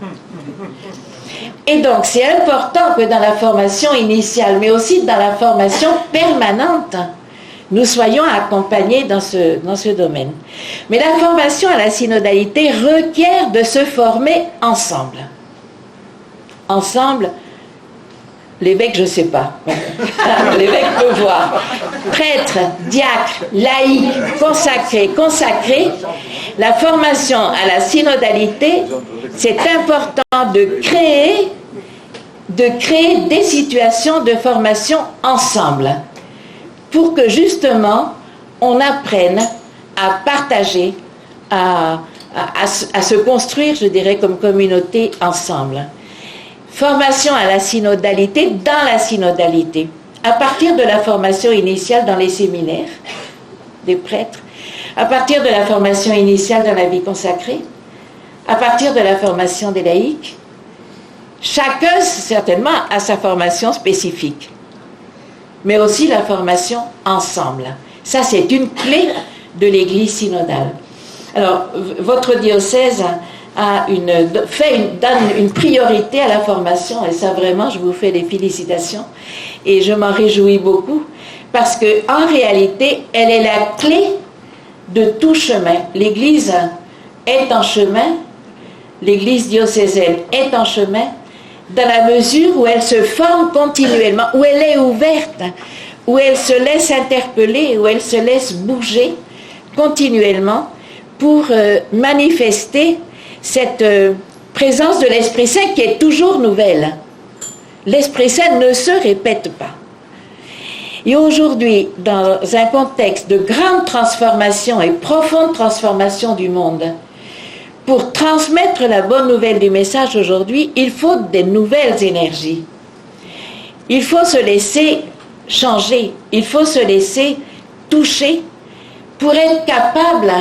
Et donc, c'est important que dans la formation initiale, mais aussi dans la formation permanente, nous soyons accompagnés dans ce domaine. Mais la formation à la synodalité requiert de se former ensemble. Ensemble, l'évêque, je ne sais pas. L'évêque peut voir. Prêtre, diacre, laïc, consacré. La formation à la synodalité, c'est important de créer des situations de formation ensemble, pour que justement on apprenne à partager, à se construire, je dirais, comme communauté ensemble. Formation à la synodalité, dans la synodalité, à partir de la formation initiale dans les séminaires des prêtres, à partir de la formation initiale dans la vie consacrée, à partir de la formation des laïcs. Chacun, certainement, a sa formation spécifique, mais aussi la formation ensemble. Ça, c'est une clé de l'Église synodale. Alors, votre diocèse donne une priorité à la formation, et ça, vraiment, je vous fais des félicitations, et je m'en réjouis beaucoup, parce qu'en réalité, elle est la clé de tout chemin. L'Église est en chemin, l'Église diocésaine est en chemin, dans la mesure où elle se forme continuellement, où elle est ouverte, où elle se laisse interpeller, où elle se laisse bouger continuellement pour manifester cette présence de l'Esprit Saint qui est toujours nouvelle. L'Esprit Saint ne se répète pas. Et aujourd'hui, dans un contexte de grande transformation et profonde transformation du monde, pour transmettre la bonne nouvelle du message aujourd'hui, il faut des nouvelles énergies. Il faut se laisser changer, il faut se laisser toucher pour être capable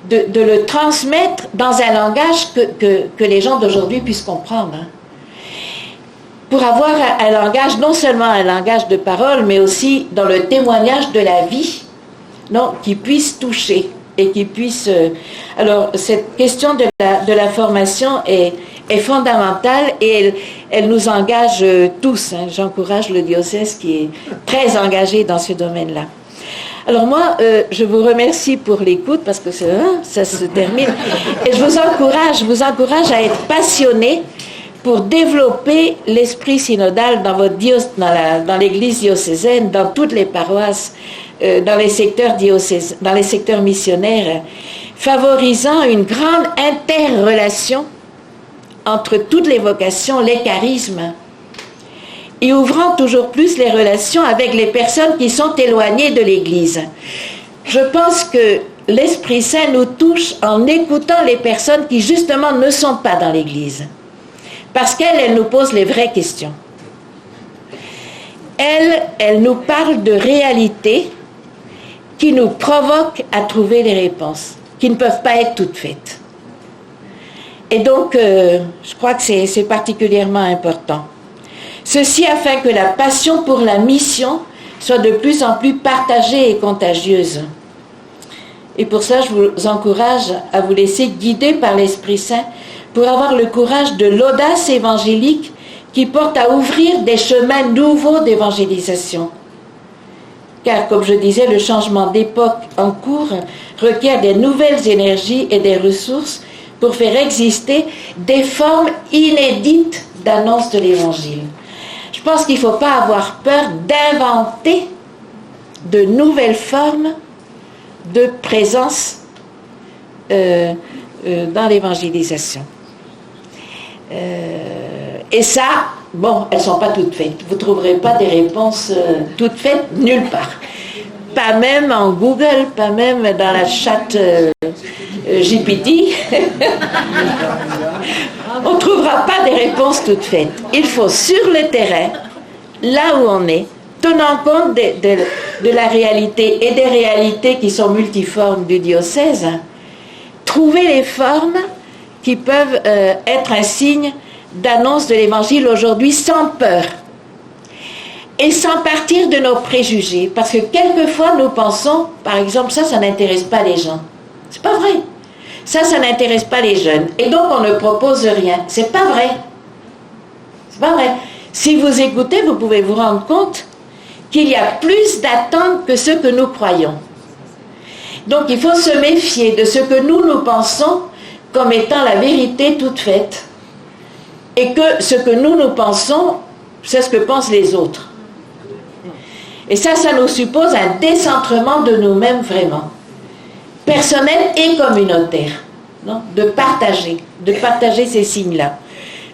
de le transmettre dans un langage que les gens d'aujourd'hui puissent comprendre. Pour avoir un langage, non seulement un langage de parole, mais aussi dans le témoignage de la vie, non, qui puisse toucher et qui puisse... alors, cette question de la formation est fondamentale et elle nous engage tous. Hein. J'encourage le diocèse qui est très engagé dans ce domaine-là. Alors moi, je vous remercie pour l'écoute parce que ça se termine. Et je vous encourage à être passionné pour développer l'esprit synodal dans votre dans l'église diocésaine, dans toutes les paroisses, dans les secteurs missionnaires, favorisant une grande interrelation entre toutes les vocations, les charismes, et ouvrant toujours plus les relations avec les personnes qui sont éloignées de l'Église. Je pense que l'Esprit Saint nous touche en écoutant les personnes qui justement ne sont pas dans l'Église. Parce qu'elle nous pose les vraies questions. Elle nous parle de réalités qui nous provoquent à trouver les réponses, qui ne peuvent pas être toutes faites. Et donc, je crois que c'est particulièrement important. Ceci afin que la passion pour la mission soit de plus en plus partagée et contagieuse. Et pour ça, je vous encourage à vous laisser guider par l'Esprit Saint pour avoir le courage de l'audace évangélique qui porte à ouvrir des chemins nouveaux d'évangélisation. Car, comme je disais, le changement d'époque en cours requiert des nouvelles énergies et des ressources pour faire exister des formes inédites d'annonce de l'Évangile. Je pense qu'il ne faut pas avoir peur d'inventer de nouvelles formes de présence dans l'évangélisation. Et ça, bon, elles ne sont pas toutes faites. Vous ne trouverez pas des réponses toutes faites nulle part. Pas même en Google, pas même dans la chat GPT. On ne trouvera pas des réponses toutes faites. Il faut sur le terrain, là où on est, tenant compte de la réalité et des réalités qui sont multiformes du diocèse, trouver les formes qui peuvent être un signe d'annonce de l'Évangile aujourd'hui sans peur et sans partir de nos préjugés. Parce que quelquefois nous pensons, par exemple, ça n'intéresse pas les gens. C'est pas vrai. Ça n'intéresse pas les jeunes. Et donc on ne propose rien. C'est pas vrai. C'est pas vrai. Si vous écoutez, vous pouvez vous rendre compte qu'il y a plus d'attentes que ce que nous croyons. Donc il faut se méfier de ce que nous pensons comme étant la vérité toute faite. Et que ce que nous pensons, c'est ce que pensent les autres. Et ça nous suppose un décentrement de nous-mêmes vraiment. Personnel et communautaire. Non? De partager ces signes-là.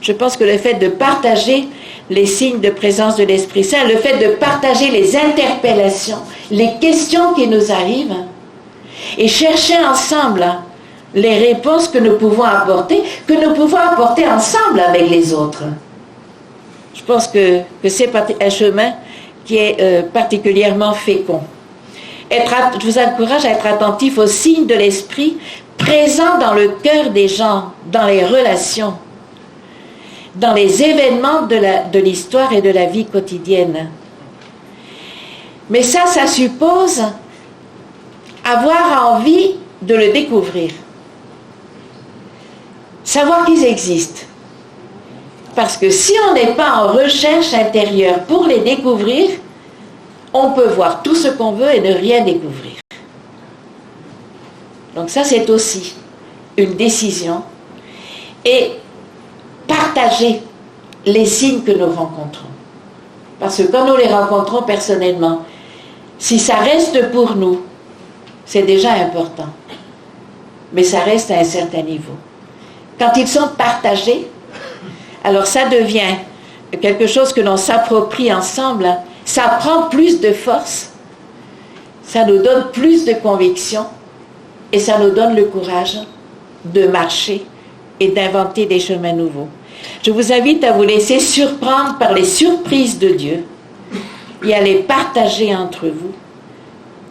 Je pense que le fait de partager les signes de présence de l'Esprit Saint, le fait de partager les interpellations, les questions qui nous arrivent, et chercher ensemble les réponses que nous pouvons apporter ensemble avec les autres. Je pense que c'est un chemin qui est particulièrement fécond. Je vous encourage à être attentif aux signes de l'Esprit présents dans le cœur des gens, dans les relations, dans les événements de l'histoire et de la vie quotidienne. Mais ça suppose avoir envie de le découvrir. Savoir qu'ils existent. Parce que si on n'est pas en recherche intérieure pour les découvrir, on peut voir tout ce qu'on veut et ne rien découvrir. Donc ça, c'est aussi une décision. Et partager les signes que nous rencontrons. Parce que quand nous les rencontrons personnellement, si ça reste pour nous, c'est déjà important. Mais ça reste à un certain niveau. Quand ils sont partagés, alors ça devient quelque chose que l'on s'approprie ensemble. Ça prend plus de force, ça nous donne plus de conviction et ça nous donne le courage de marcher et d'inventer des chemins nouveaux. Je vous invite à vous laisser surprendre par les surprises de Dieu et à les partager entre vous,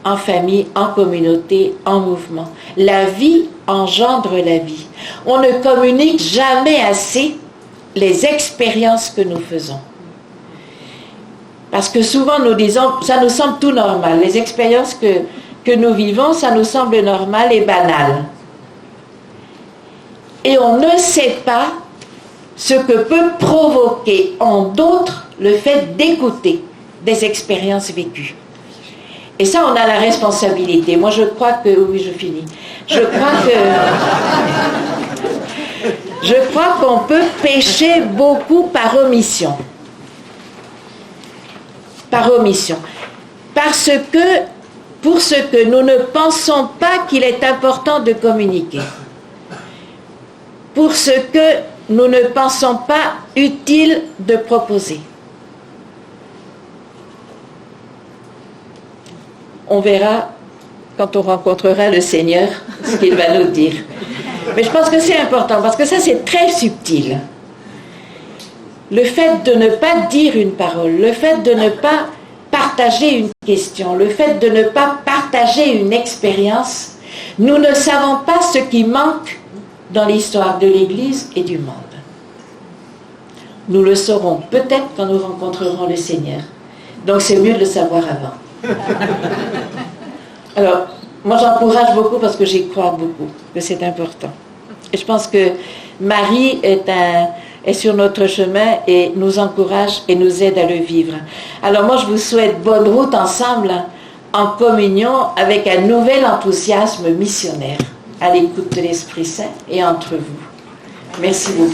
en famille, en communauté, en mouvement. La vie engendre la vie. On ne communique jamais assez les expériences que nous faisons. Parce que souvent nous disons, ça nous semble tout normal. Les expériences que nous vivons, ça nous semble normal et banal. Et on ne sait pas ce que peut provoquer en d'autres le fait d'écouter des expériences vécues. Et ça, on a la responsabilité. Moi, je crois que... Oui, je finis. Je crois qu'on peut pécher beaucoup par omission. Par omission. Parce que, pour ce que nous ne pensons pas qu'il est important de communiquer. Pour ce que nous ne pensons pas utile de proposer. On verra quand on rencontrera le Seigneur ce qu'il va nous dire. Mais je pense que c'est important parce que ça c'est très subtil. Le fait de ne pas dire une parole, le fait de ne pas partager une question, le fait de ne pas partager une expérience, nous ne savons pas ce qui manque dans l'histoire de l'Église et du monde. Nous le saurons peut-être quand nous rencontrerons le Seigneur. Donc c'est mieux de le savoir avant. Alors, moi j'encourage beaucoup parce que j'y crois beaucoup, que c'est important. Et je pense que Marie est sur notre chemin et nous encourage et nous aide à le vivre. Alors moi je vous souhaite bonne route ensemble, en communion avec un nouvel enthousiasme missionnaire, à l'écoute de l'Esprit Saint et entre vous. Merci beaucoup.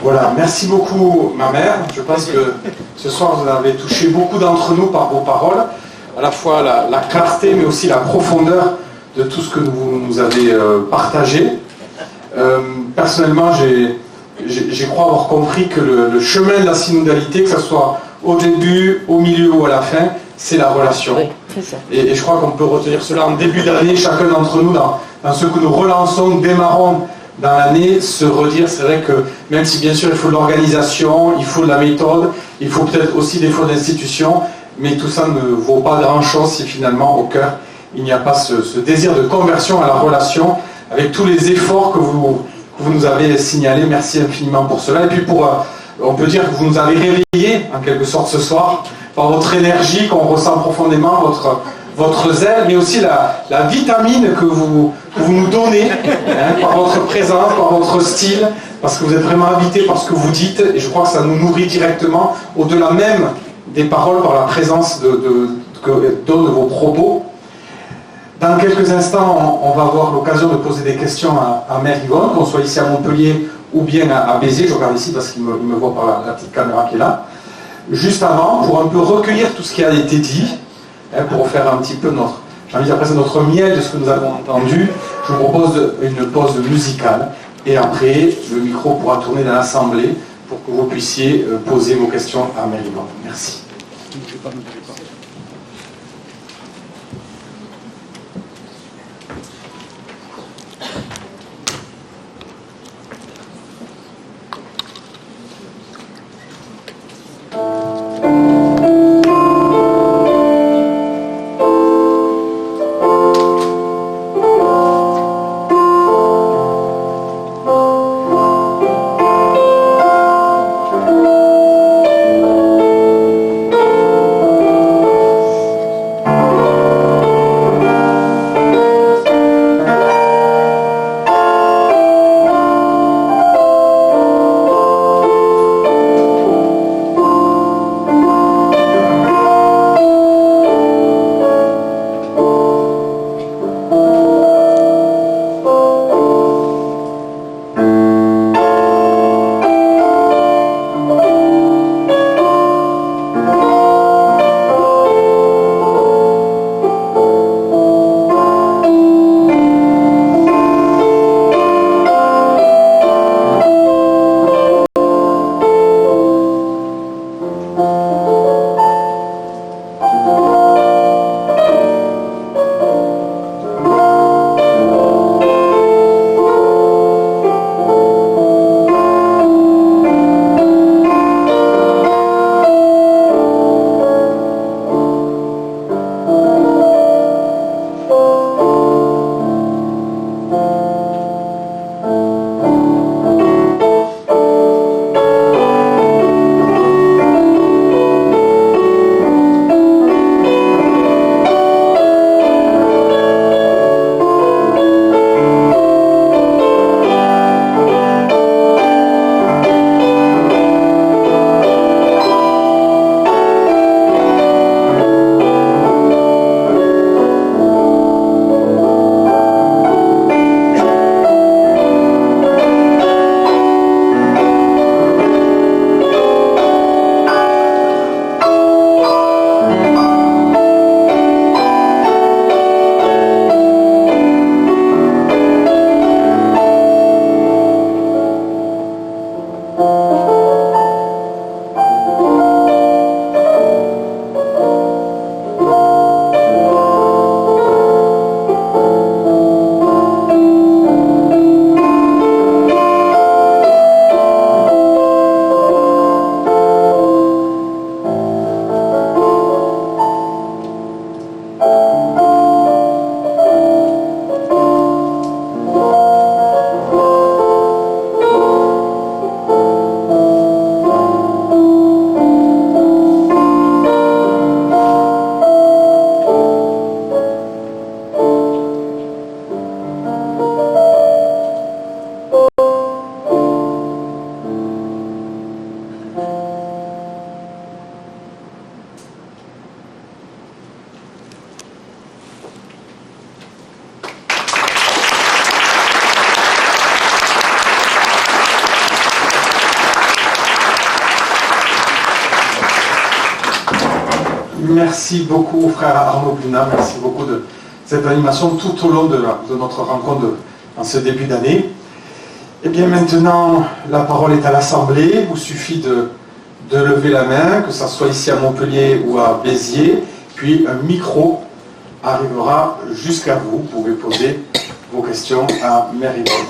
Voilà, merci beaucoup ma mère. Je pense que ce soir vous avez touché beaucoup d'entre nous par vos paroles, à la fois la clarté mais aussi la profondeur de tout ce que vous nous avez partagé. Personnellement, j'ai crois avoir compris que le chemin de la synodalité, que ce soit au début, au milieu ou à la fin, c'est la relation. Oui, c'est ça. Et je crois qu'on peut retenir cela en début d'année, chacun d'entre nous, dans ce que nous relançons, démarrons dans l'année, se redire, c'est vrai que même si bien sûr il faut de l'organisation, il faut de la méthode, il faut peut-être aussi des fois d'institutions, mais tout ça ne vaut pas grand-chose si finalement au cœur il n'y a pas ce désir de conversion à la relation, avec tous les efforts que vous nous avez signalés. Merci infiniment pour cela. Et puis on peut dire que vous nous avez réveillés en quelque sorte ce soir par votre énergie qu'on ressent profondément, votre zèle, mais aussi la vitamine que vous nous donnez, par votre présence, par votre style, parce que vous êtes vraiment habité par ce que vous dites, et je crois que ça nous nourrit directement, au-delà même des paroles, par la présence que donnent vos propos. Dans quelques instants, on va avoir l'occasion de poser des questions à Mère Yvonne, qu'on soit ici à Montpellier ou bien à Béziers. Je regarde ici parce qu'il me voit par la petite caméra qui est là. Juste avant, pour un peu recueillir tout ce qui a été dit, pour faire un petit peu notre miel de ce que nous avons entendu, je vous propose une pause musicale. Et après, le micro pourra tourner dans l'assemblée pour que vous puissiez poser vos questions à Mère Yvonne. Merci. merci beaucoup, frère Arnaud Bluna, merci beaucoup de cette animation tout au long de notre rencontre en ce début d'année. Et bien maintenant, la parole est à l'Assemblée. Il vous suffit de lever la main, que ce soit ici à Montpellier ou à Béziers, puis un micro arrivera jusqu'à vous. Vous pouvez poser vos questions à Mère Yvonne.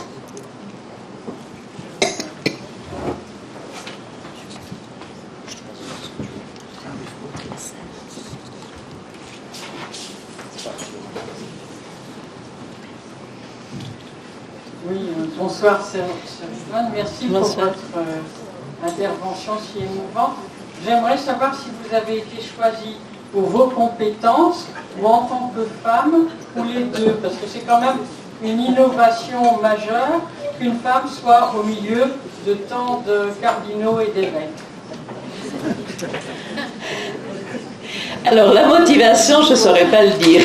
Oui, bonsoir, c'est Yvonne. Merci pour votre intervention si émouvante. J'aimerais savoir si vous avez été choisi pour vos compétences ou en tant que femme, ou les deux, parce que c'est quand même une innovation majeure qu'une femme soit au milieu de tant de cardinaux et d'évêques. Alors, la motivation, je ne saurais pas le dire.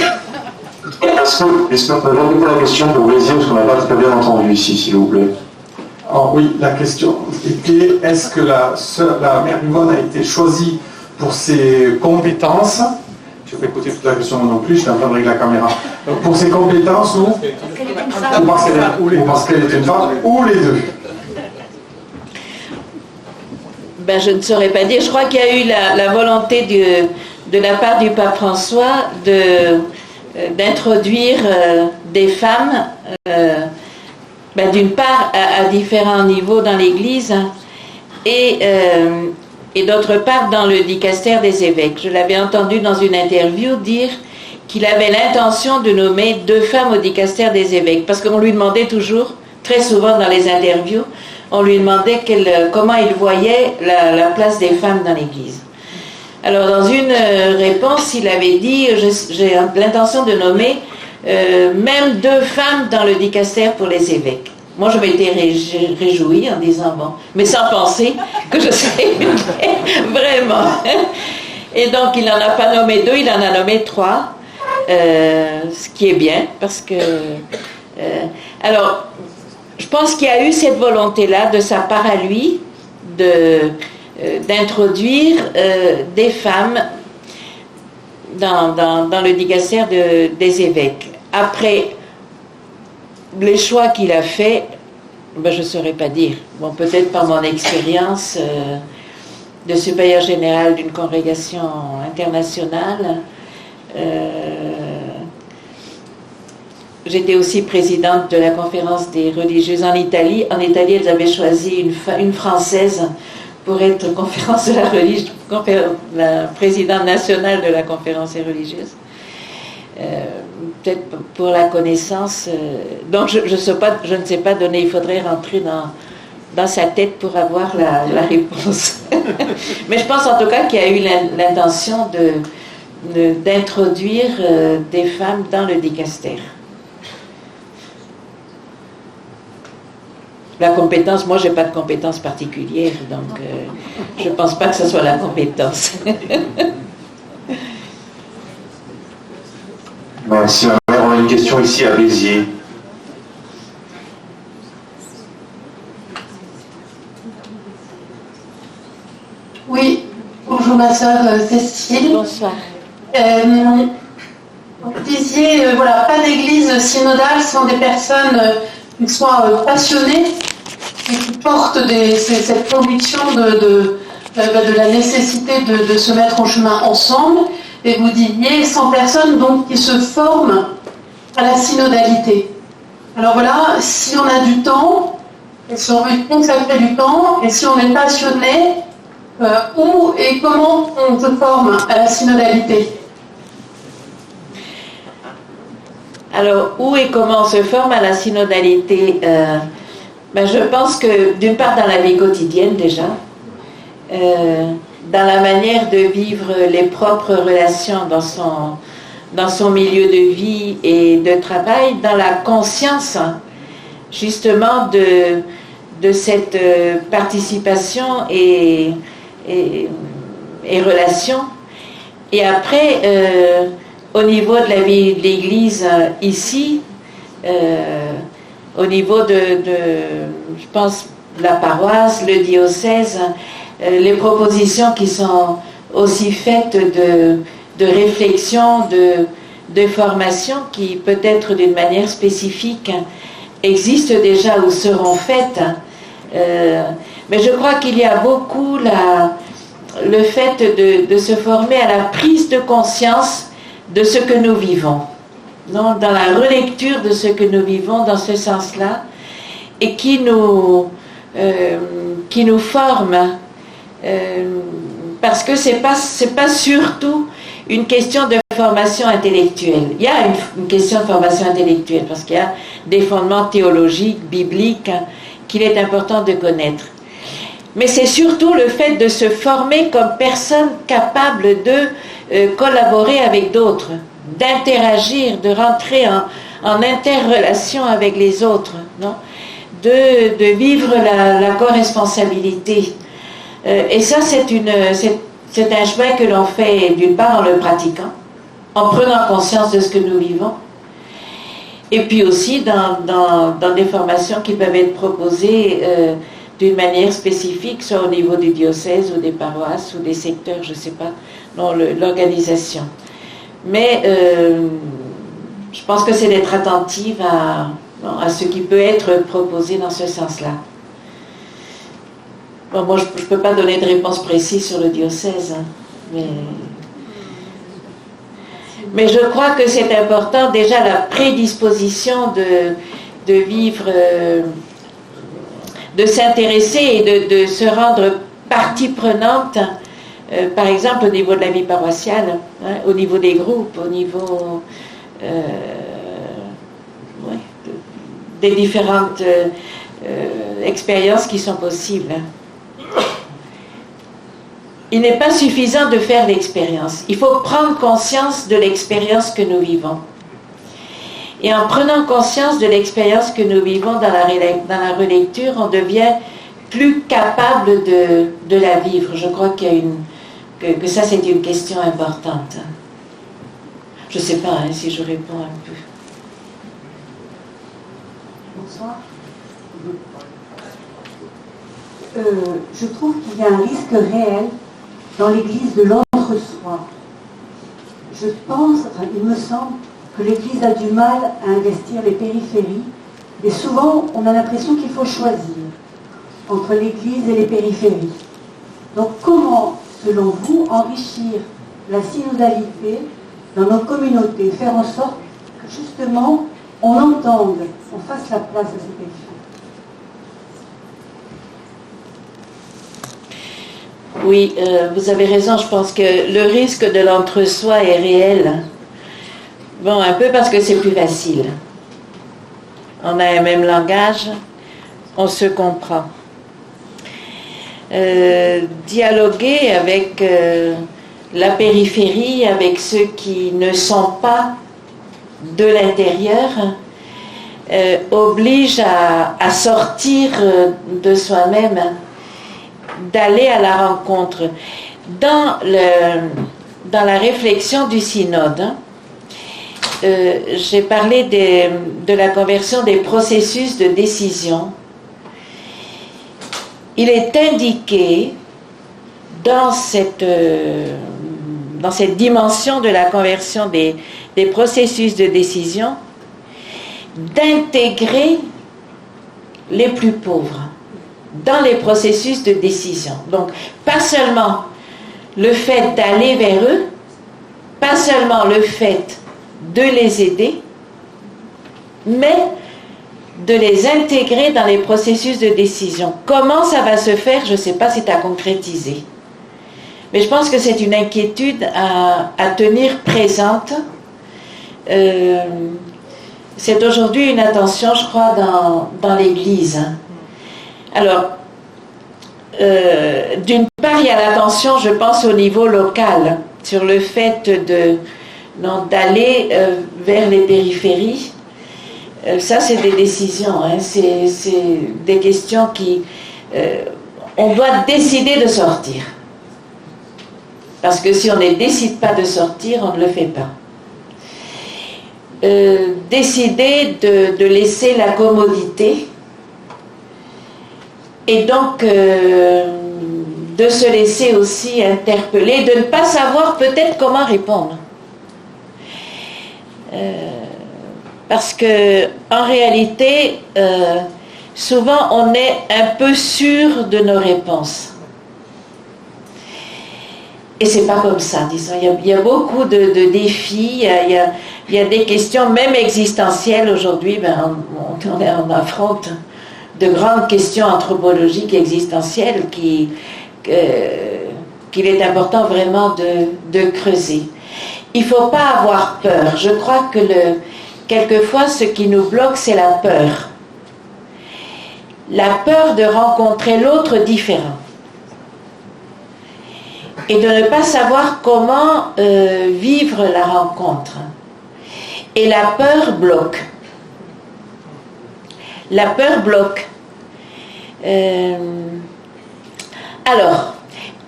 Est-ce qu'on peut répéter la question pour Béziers, parce qu'on n'a pas très bien entendu ici, s'il vous plaît? Alors oui, la question était, est-ce que la Mère Yvonne a été choisie pour ses compétences? Je ne vais pas écouter toute la question non plus, je suis en train de régler la caméra. Donc, pour ses compétences ou parce qu'elle est une femme, ou les deux? Ben, je ne saurais pas dire. Je crois qu'il y a eu la volonté de la part du pape François d'introduire des femmes, d'une part à différents niveaux dans l'Église et d'autre part dans le dicastère des évêques. Je l'avais entendu dans une interview dire qu'il avait l'intention de nommer 2 femmes au dicastère des évêques, parce qu'on lui demandait toujours, très souvent dans les interviews, on lui demandait comment il voyait la place des femmes dans l'Église. Alors, dans une réponse, il avait dit « J'ai l'intention de nommer même 2 femmes dans le dicastère pour les évêques ». Moi, je m'étais réjouie en disant « Bon », mais sans penser que je serais vraiment. Et donc, il n'en a pas nommé 2, il en a nommé 3, ce qui est bien, parce que... alors, je pense qu'il y a eu cette volonté-là, de sa part à lui, d'introduire des femmes dans le dicastère des évêques. Après, les choix qu'il a faits, je ne saurais pas dire. Bon, peut-être par mon expérience de supérieur général d'une congrégation internationale. J'étais aussi présidente de la conférence des religieuses en Italie. En Italie, elles avaient choisi une Française pour être la présidente nationale de la conférence des religieuses. Peut-être pour la connaissance. Donc, je ne sais pas donner. Il faudrait rentrer dans sa tête pour avoir la réponse. Mais je pense en tout cas qu'il y a eu l'intention d'introduire des femmes dans le dicastère. La compétence, moi, je n'ai pas de compétence particulière, donc je ne pense pas que ce soit la compétence. Merci, ma mère. On a une question ici à Béziers. Oui, bonjour ma sœur Cécile. Bonsoir. Vous disiez, pas d'église synodale sans des personnes qui soient passionnées et qui portent cette conviction de la nécessité de se mettre en chemin ensemble. Et vous disiez 100 personnes donc qui se forment à la synodalité. Alors voilà, si on a du temps, et si on veut consacrer du temps, et si on est passionné, où et comment on se forme à la synodalité? Alors, où et comment on se forme à la synodalité? Je pense que d'une part dans la vie quotidienne déjà, dans la manière de vivre les propres relations dans son milieu de vie et de travail, dans la conscience justement de cette participation et relation. Et après, au niveau de la vie de l'Église ici, au niveau je pense, la paroisse, le diocèse, les propositions qui sont aussi faites de réflexion, de formation qui, peut-être d'une manière spécifique, existent déjà ou seront faites. Mais je crois qu'il y a beaucoup le fait de se former à la prise de conscience de ce que nous vivons, non, dans la relecture de ce que nous vivons dans ce sens-là, et qui nous forme, parce que c'est pas surtout une question de formation intellectuelle. Il y a une question de formation intellectuelle, parce qu'il y a des fondements théologiques, bibliques, qu'il est important de connaître. Mais c'est surtout le fait de se former comme personne capable de collaborer avec d'autres, d'interagir, de rentrer en interrelation avec les autres, non? De vivre la co-responsabilité. Et ça, c'est un chemin que l'on fait d'une part en le pratiquant, en prenant conscience de ce que nous vivons, et puis aussi dans des formations qui peuvent être proposées d'une manière spécifique, soit au niveau du diocèse ou des paroisses ou des secteurs, je ne sais pas, dans l'organisation. Mais je pense que c'est d'être attentive à ce qui peut être proposé dans ce sens-là. Bon, moi, je ne peux pas donner de réponse précise sur le diocèse, hein, mais je crois que c'est important déjà la prédisposition de vivre, de s'intéresser et de se rendre partie prenante, par exemple au niveau de la vie paroissiale, hein, au niveau des groupes, au niveau des différentes expériences qui sont possibles. Il n'est pas suffisant de faire l'expérience. Il faut prendre conscience de l'expérience que nous vivons. Et en prenant conscience de l'expérience que nous vivons dans la relecture, on devient plus capable de la vivre. Je crois que ça, c'est une question importante. Je ne sais pas si je réponds un peu. Bonsoir. Je trouve qu'il y a un risque réel dans l'Église de l'entre-soi. Je pense, il me semble, que l'Église a du mal à investir les périphéries, et souvent on a l'impression qu'il faut choisir entre l'Église et les périphéries. Donc comment, selon vous, enrichir la synodalité dans nos communautés, faire en sorte que justement on entende, on fasse la place à ces périphéries? Oui, vous avez raison, je pense que le risque de l'entre-soi est réel. Bon, un peu parce que c'est plus facile. On a un même langage, on se comprend. Dialoguer avec la périphérie, avec ceux qui ne sont pas de l'intérieur, oblige à sortir de soi-même, d'aller à la rencontre. Dans la réflexion du synode, j'ai parlé de la conversion des processus de décision. Il est indiqué dans cette dimension de la conversion des processus de décision d'intégrer les plus pauvres dans les processus de décision. Donc, pas seulement le fait d'aller vers eux, pas seulement le fait de les aider, mais de les intégrer dans les processus de décision. Comment ça va se faire, je ne sais pas, c'est à concrétiser. Mais je pense que c'est une inquiétude à tenir présente. C'est aujourd'hui une attention, je crois, dans l'Église. Alors, d'une part, il y a l'attention, je pense, au niveau local, sur le fait d'aller vers les périphéries. Ça, c'est des décisions, hein, c'est des questions qui... on doit décider de sortir. Parce que si on ne décide pas de sortir, on ne le fait pas. Décider de laisser la commodité et donc de se laisser aussi interpeller, de ne pas savoir peut-être comment répondre. Parce que en réalité, souvent on est un peu sûr de nos réponses. Et c'est pas comme ça, disons. Il y a beaucoup de défis, il y a des questions même existentielles aujourd'hui. On affronte de grandes questions anthropologiques existentielles qu'il est important vraiment de creuser. Il ne faut pas avoir peur. Je crois que quelquefois ce qui nous bloque, c'est la peur. La peur de rencontrer l'autre différent. Et de ne pas savoir comment vivre la rencontre. Et la peur bloque. La peur bloque. Alors,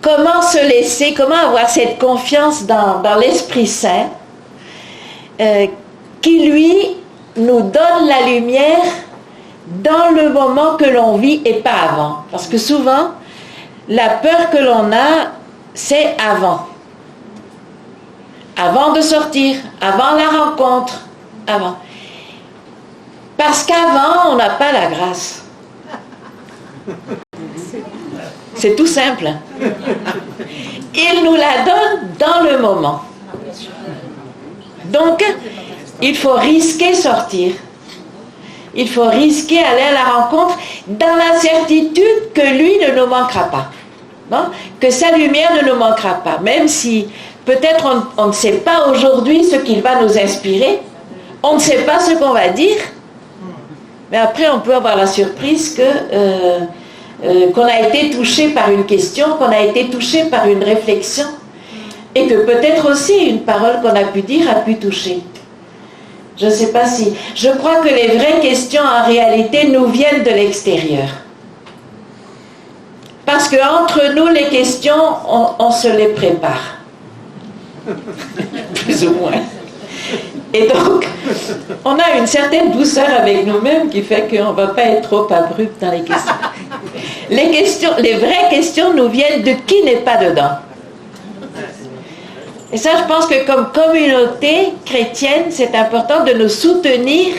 comment se laisser, comment avoir cette confiance dans l'Esprit Saint qui, lui, nous donne la lumière dans le moment que l'on vit et pas avant. Parce que souvent, la peur que l'on a, c'est avant. Avant de sortir, avant la rencontre, avant. Parce qu'avant, on n'a pas la grâce. C'est tout simple. Il nous la donne dans le moment. Donc, il faut risquer sortir. Il faut risquer aller à la rencontre dans la certitude que lui ne nous manquera pas. Bon? Que sa lumière ne nous manquera pas. Même si peut-être on ne sait pas aujourd'hui ce qu'il va nous inspirer, on ne sait pas ce qu'on va dire, mais après on peut avoir la surprise qu'on a été touché par une question, qu'on a été touché par une réflexion, et que peut-être aussi une parole qu'on a pu dire a pu toucher. Je ne sais pas si... Je crois que les vraies questions en réalité nous viennent de l'extérieur. Parce qu'entre nous, les questions, on se les prépare. Plus ou moins. Et donc, on a une certaine douceur avec nous-mêmes qui fait qu'on ne va pas être trop abrupt dans les questions. Les vraies questions nous viennent de qui n'est pas dedans. Et ça, je pense que comme communauté chrétienne, c'est important de nous soutenir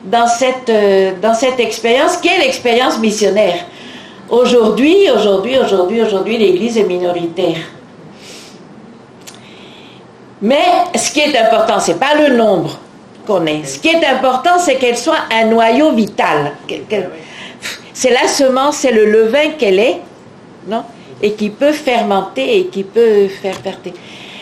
dans cette expérience qui est l'expérience missionnaire. Aujourd'hui, l'Église est minoritaire. Mais ce qui est important, ce n'est pas le nombre qu'on est. Ce qui est important, c'est qu'elle soit un noyau vital. C'est la semence, c'est le levain qu'elle est, non? Et qui peut fermenter et qui peut faire perter.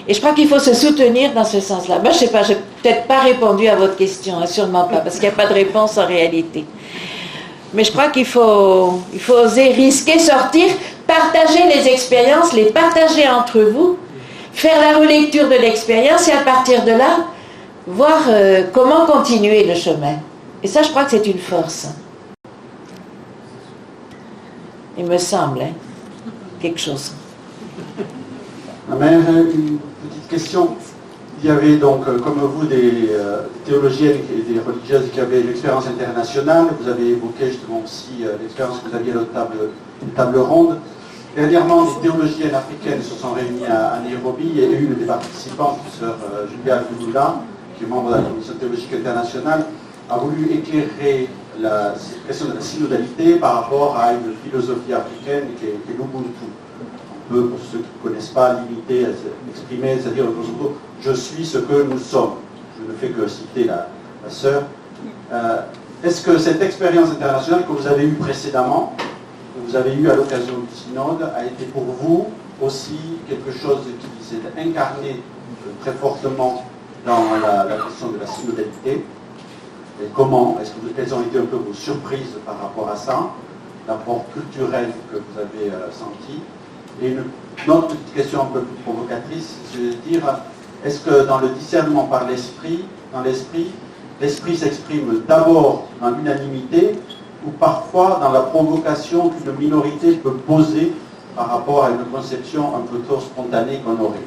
Et je crois qu'il faut se soutenir dans ce sens-là. Moi, je ne sais pas, je n'ai peut-être pas répondu à votre question, hein, sûrement pas, parce qu'il n'y a pas de réponse en réalité. Mais je crois qu'il faut oser risquer, sortir, partager les expériences, les partager entre vous, faire la relecture de l'expérience et à partir de là, voir comment continuer le chemin. Et ça, je crois que c'est une force. Il me semble, hein, quelque chose. Ma mère, une petite question. Il y avait donc, comme vous, des théologiennes et des religieuses qui avaient l'expérience internationale. Vous avez évoqué justement aussi l'expérience que vous aviez à la table ronde. Dernièrement, des théologiennes africaines se sont réunies à Nairobi et une des participantes, sœur Julia Goudoula, qui est membre de la Commission théologique internationale, a voulu éclairer cette question de la synodalité par rapport à une philosophie africaine qui est l'Ubuntu. On peut, pour ceux qui ne connaissent pas, limiter, exprimer, c'est-à-dire je suis ce que nous sommes. Je ne fais que citer la sœur. Est-ce que cette expérience internationale que vous avez eue précédemment, que vous avez eue à l'occasion du synode, a été pour vous aussi quelque chose qui s'est incarné très fortement dans la question de la synodalité? Et comment? Quelles ont été un peu vos surprises par rapport à ça, l'apport culturel que vous avez senti? Et une autre petite question un peu plus provocatrice, c'est de dire, est-ce que dans le discernement par l'esprit, l'esprit s'exprime d'abord dans l'unanimité ou parfois dans la provocation qu'une minorité peut poser par rapport à une conception un peu trop spontanée qu'on aurait?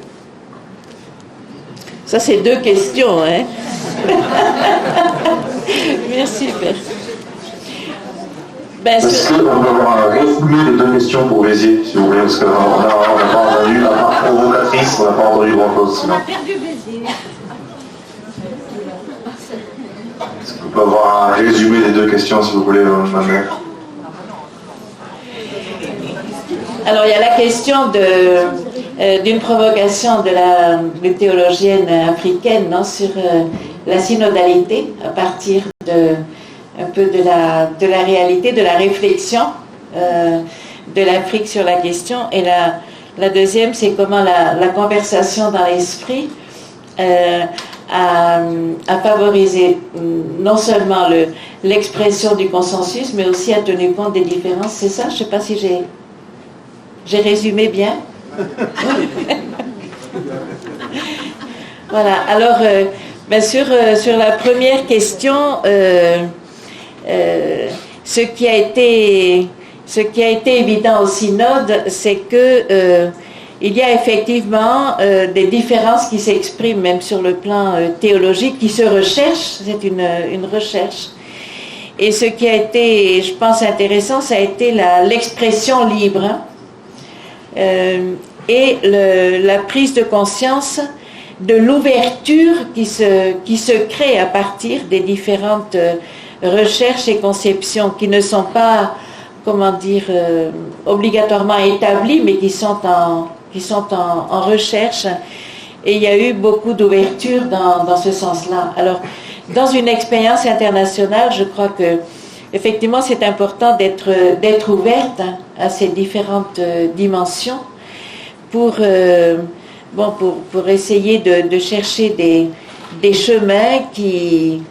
Ça, c'est deux questions, hein. Merci, Père. Est-ce qu'on peut avoir un résumé des deux questions pour Béziers, si vous voulez, parce qu'on n'a pas entendu, la part provocatrice, on n'a pas entendu grand-chose. On a perdu Béziers. Est-ce qu'on peut avoir un résumé des deux questions, s'il vous plaît, ma mère? Alors, il y a la question d'une provocation d'une théologienne africaine, non, sur la synodalité, à partir un peu de la réalité, de la réflexion de l'Afrique sur la question. Et la deuxième, c'est comment la conversation dans l'esprit a favorisé non seulement l'expression du consensus, mais aussi a tenu compte des différences. C'est ça? Je ne sais pas si j'ai résumé bien. Voilà. Alors, sur la première question, ce qui a été évident au synode, c'est que il y a effectivement des différences qui s'expriment même sur le plan théologique, qui se recherchent. C'est une recherche. Et ce qui a été, je pense, intéressant, ça a été l'expression libre, hein, et la prise de conscience de l'ouverture qui se crée à partir des différentes recherches et conceptions qui ne sont pas, comment dire, obligatoirement établies, mais qui sont en recherche. Et il y a eu beaucoup d'ouverture dans ce sens-là. Alors, dans une expérience internationale, je crois que effectivement, c'est important d'être ouverte à ces différentes dimensions pour essayer de chercher des chemins qui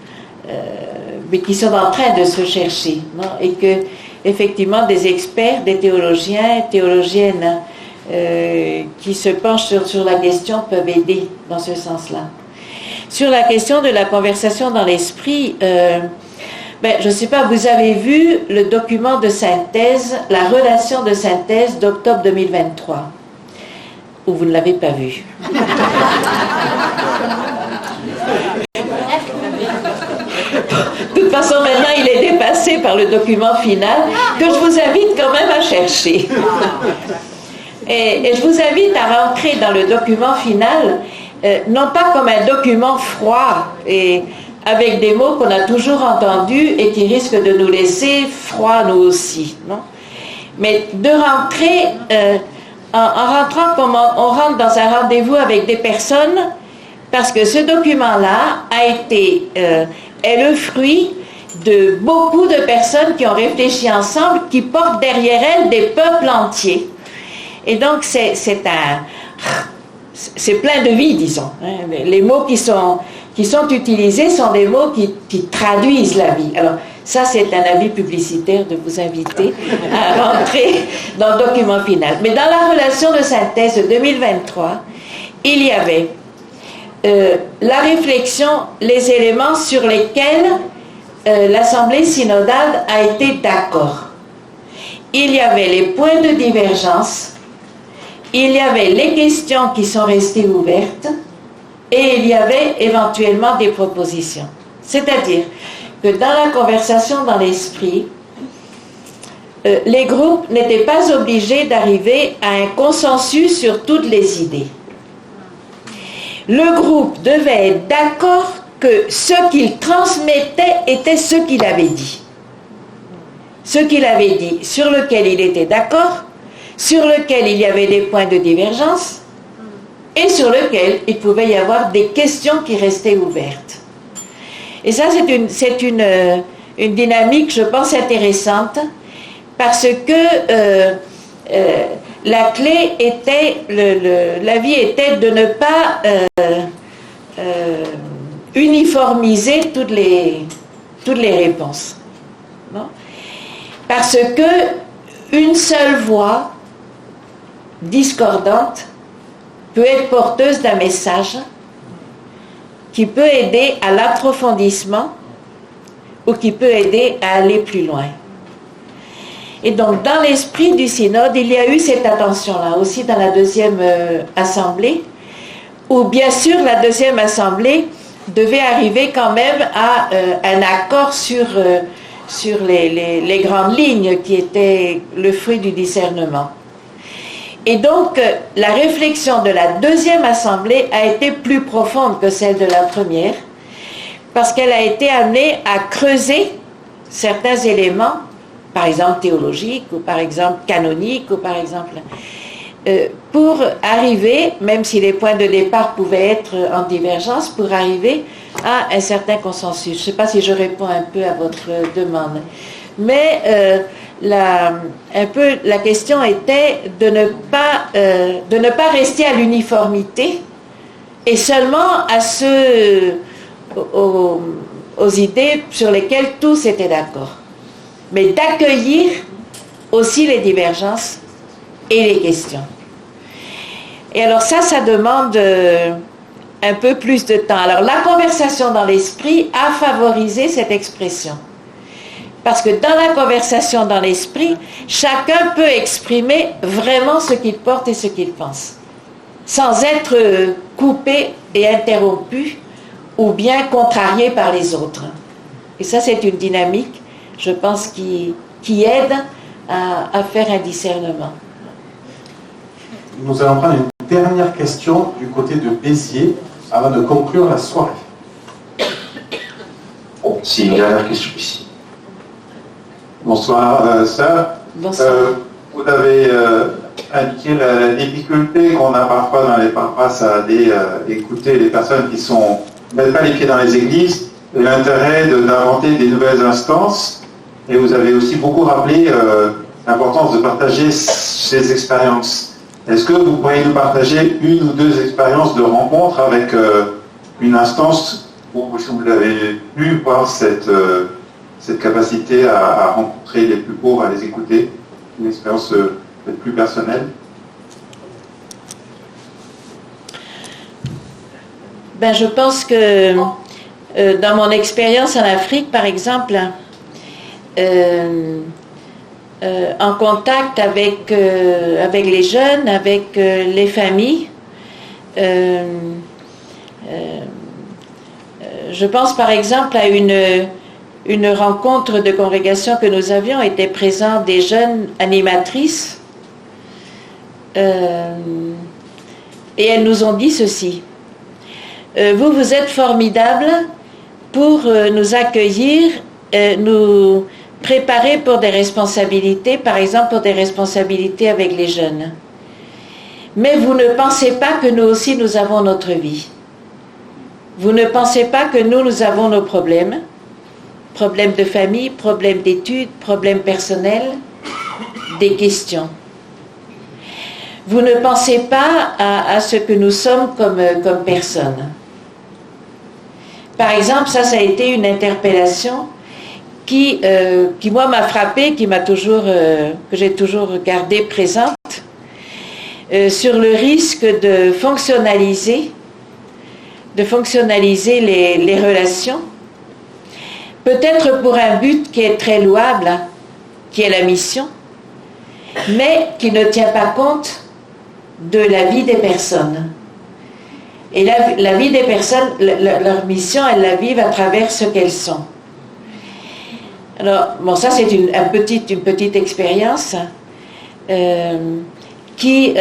sont en train de se chercher, non? Et que effectivement des experts, des théologiens, théologiennes qui se penchent sur la question peuvent aider dans ce sens-là. Sur la question de la conversation dans l'esprit, je ne sais pas, vous avez vu le document de synthèse, la relation de synthèse d'octobre 2023, ou vous ne l'avez pas vu? De toute façon, maintenant, il est dépassé par le document final, que je vous invite quand même à chercher. Et je vous invite à rentrer dans le document final, non pas comme un document froid et avec des mots qu'on a toujours entendus et qui risquent de nous laisser froids nous aussi, non? Mais de rentrer, en rentrant comme on rentre dans un rendez-vous avec des personnes, parce que ce document-là est le fruit de beaucoup de personnes qui ont réfléchi ensemble, qui portent derrière elles des peuples entiers. Et donc c'est plein de vie, disons. Les mots qui sont utilisés sont des mots qui traduisent la vie. Alors, ça, c'est un avis publicitaire de vous inviter à rentrer dans le document final. Mais dans la relation de synthèse de 2023, il y avait la réflexion, les éléments sur lesquels l'Assemblée synodale a été d'accord. Il y avait les points de divergence, il y avait les questions qui sont restées ouvertes, et il y avait éventuellement des propositions. C'est-à-dire que dans la conversation dans l'esprit, les groupes n'étaient pas obligés d'arriver à un consensus sur toutes les idées. Le groupe devait être d'accord que ce qu'il transmettait était ce qu'il avait dit. Ce qu'il avait dit, sur lequel il était d'accord, sur lequel il y avait des points de divergence, et sur lequel il pouvait y avoir des questions qui restaient ouvertes. Et ça, c'est une dynamique, je pense, intéressante, parce que la clé était, l'avis était de ne pas uniformiser toutes les réponses. Non? Parce que une seule voix discordante peut être porteuse d'un message qui peut aider à l'approfondissement ou qui peut aider à aller plus loin. Et donc, dans l'esprit du synode, il y a eu cette attention-là, aussi dans la deuxième assemblée, où bien sûr la deuxième assemblée devait arriver quand même à un accord sur sur les grandes lignes qui étaient le fruit du discernement. Et donc, la réflexion de la deuxième assemblée a été plus profonde que celle de la première, parce qu'elle a été amenée à creuser certains éléments, par exemple théologiques, ou par exemple canoniques, ou par exemple... pour arriver, même si les points de départ pouvaient être en divergence, pour arriver à un certain consensus. Je ne sais pas si je réponds un peu à votre demande. Mais la question était de ne pas rester à l'uniformité et seulement à aux idées sur lesquelles tous étaient d'accord. Mais d'accueillir aussi les divergences et les questions. Et alors ça demande un peu plus de temps. Alors la conversation dans l'esprit a favorisé cette expression. Parce que dans la conversation dans l'esprit, chacun peut exprimer vraiment ce qu'il porte et ce qu'il pense, sans être coupé et interrompu ou bien contrarié par les autres. Et ça, c'est une dynamique, je pense, qui aide à faire un discernement. Nous allons prendre une dernière question du côté de Béziers avant de conclure la soirée. Bon, c'est une dernière question ici. Bonsoir, sœur. Bonsoir. Vous avez indiqué la difficulté qu'on a parfois dans les paroisses à aller écouter les personnes qui ne mettent pas les pieds dans les églises, et l'intérêt d'inventer des nouvelles instances. Et vous avez aussi beaucoup rappelé l'importance de partager ces expériences. Est-ce que vous pourriez nous partager une ou deux expériences de rencontre avec une instance où vous avez pu voir cette capacité à rencontrer les plus pauvres, à les écouter, une expérience peut-être plus personnelle? Je pense que dans mon expérience en Afrique, par exemple, en contact avec les jeunes, avec les familles, je pense par exemple à une rencontre de congrégation que nous avions, étaient présents des jeunes animatrices, et elles nous ont dit ceci: vous êtes formidables pour nous accueillir, nous préparer pour des responsabilités, par exemple pour des responsabilités avec les jeunes. Mais vous ne pensez pas que nous aussi nous avons notre vie. Vous ne pensez pas que nous avons nos problèmes de famille, problèmes d'études, problèmes personnels, des questions. Vous ne pensez pas à ce que nous sommes comme personnes. Par exemple, ça a été une interpellation qui moi m'a frappée, que j'ai toujours gardée présente, sur le risque de fonctionnaliser les relations, peut-être pour un but qui est très louable, qui est la mission, mais qui ne tient pas compte de la vie des personnes. Et la vie des personnes, leur mission, elles la vivent à travers ce qu'elles sont. Alors, bon, ça c'est une petite expérience qui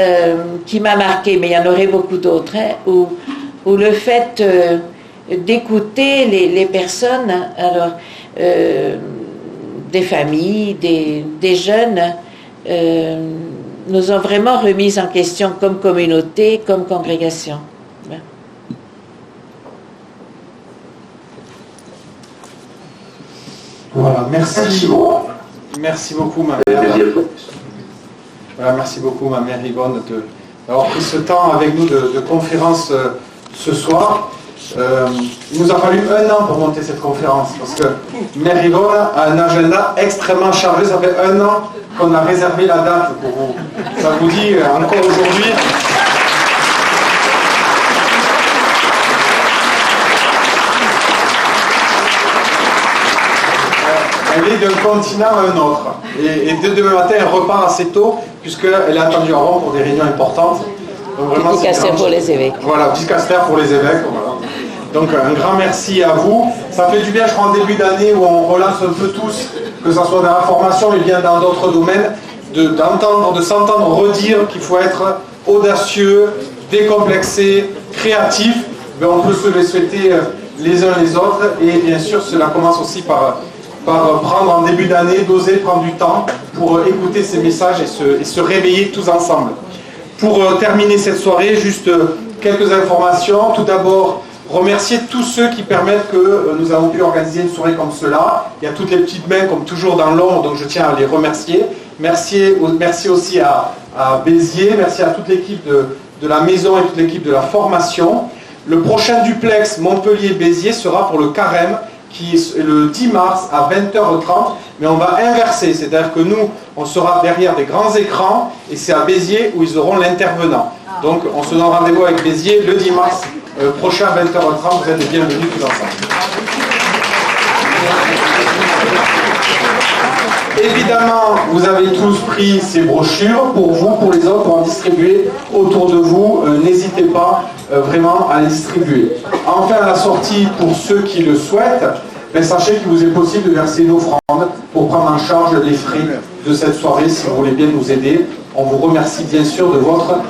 m'a marquée, mais il y en aurait beaucoup d'autres, où le fait d'écouter les personnes, alors des familles, des jeunes, nous ont vraiment remis en question comme communauté, comme congrégation. Voilà, merci beaucoup, ma mère. Voilà, merci beaucoup, ma mère Yvonne, d'avoir pris ce temps avec nous de conférence ce soir. Il nous a fallu 1 an pour monter cette conférence, parce que Mère Yvonne a un agenda extrêmement chargé. Ça fait 1 an qu'on a réservé la date pour vous. Ça vous dit encore aujourd'hui? Elle est d'un continent à un autre. Et dès demain matin, elle repart assez tôt, puisqu'elle est attendue avant pour des réunions importantes. Dicaster pour les évêques. Voilà, dicaster pour les évêques. Voilà. Donc un grand merci à vous. Ça fait du bien, je crois, en début d'année où on relance un peu tous, que ce soit dans la formation mais bien dans d'autres domaines, de s'entendre redire qu'il faut être audacieux, décomplexé, créatif. Mais on peut se le souhaiter les uns les autres. Et bien sûr, cela commence aussi par prendre en début d'année, d'oser prendre du temps pour écouter ces messages et se réveiller tous ensemble. Pour terminer cette soirée, juste quelques informations. Tout d'abord, remercier tous ceux qui permettent que nous avons pu organiser une soirée comme cela. Il y a toutes les petites mains comme toujours dans l'ombre, donc je tiens à les remercier. Merci aussi à Béziers, merci à toute l'équipe de la maison et toute l'équipe de la formation. Le prochain duplex Montpellier-Béziers sera pour le carême, qui est le 10 mars à 20h30, mais on va inverser, c'est-à-dire que nous, on sera derrière des grands écrans, et c'est à Béziers où ils auront l'intervenant. Donc on se donne rendez-vous avec Béziers le 10 mars prochain à 20h30, vous êtes les bienvenus tous ensemble. Évidemment, vous avez tous pris ces brochures pour vous, pour les autres, pour en distribuer autour de vous. N'hésitez pas vraiment à les distribuer. Enfin, à la sortie, pour ceux qui le souhaitent, sachez qu'il vous est possible de verser une offrande pour prendre en charge les frais de cette soirée si vous voulez bien nous aider. On vous remercie bien sûr de votre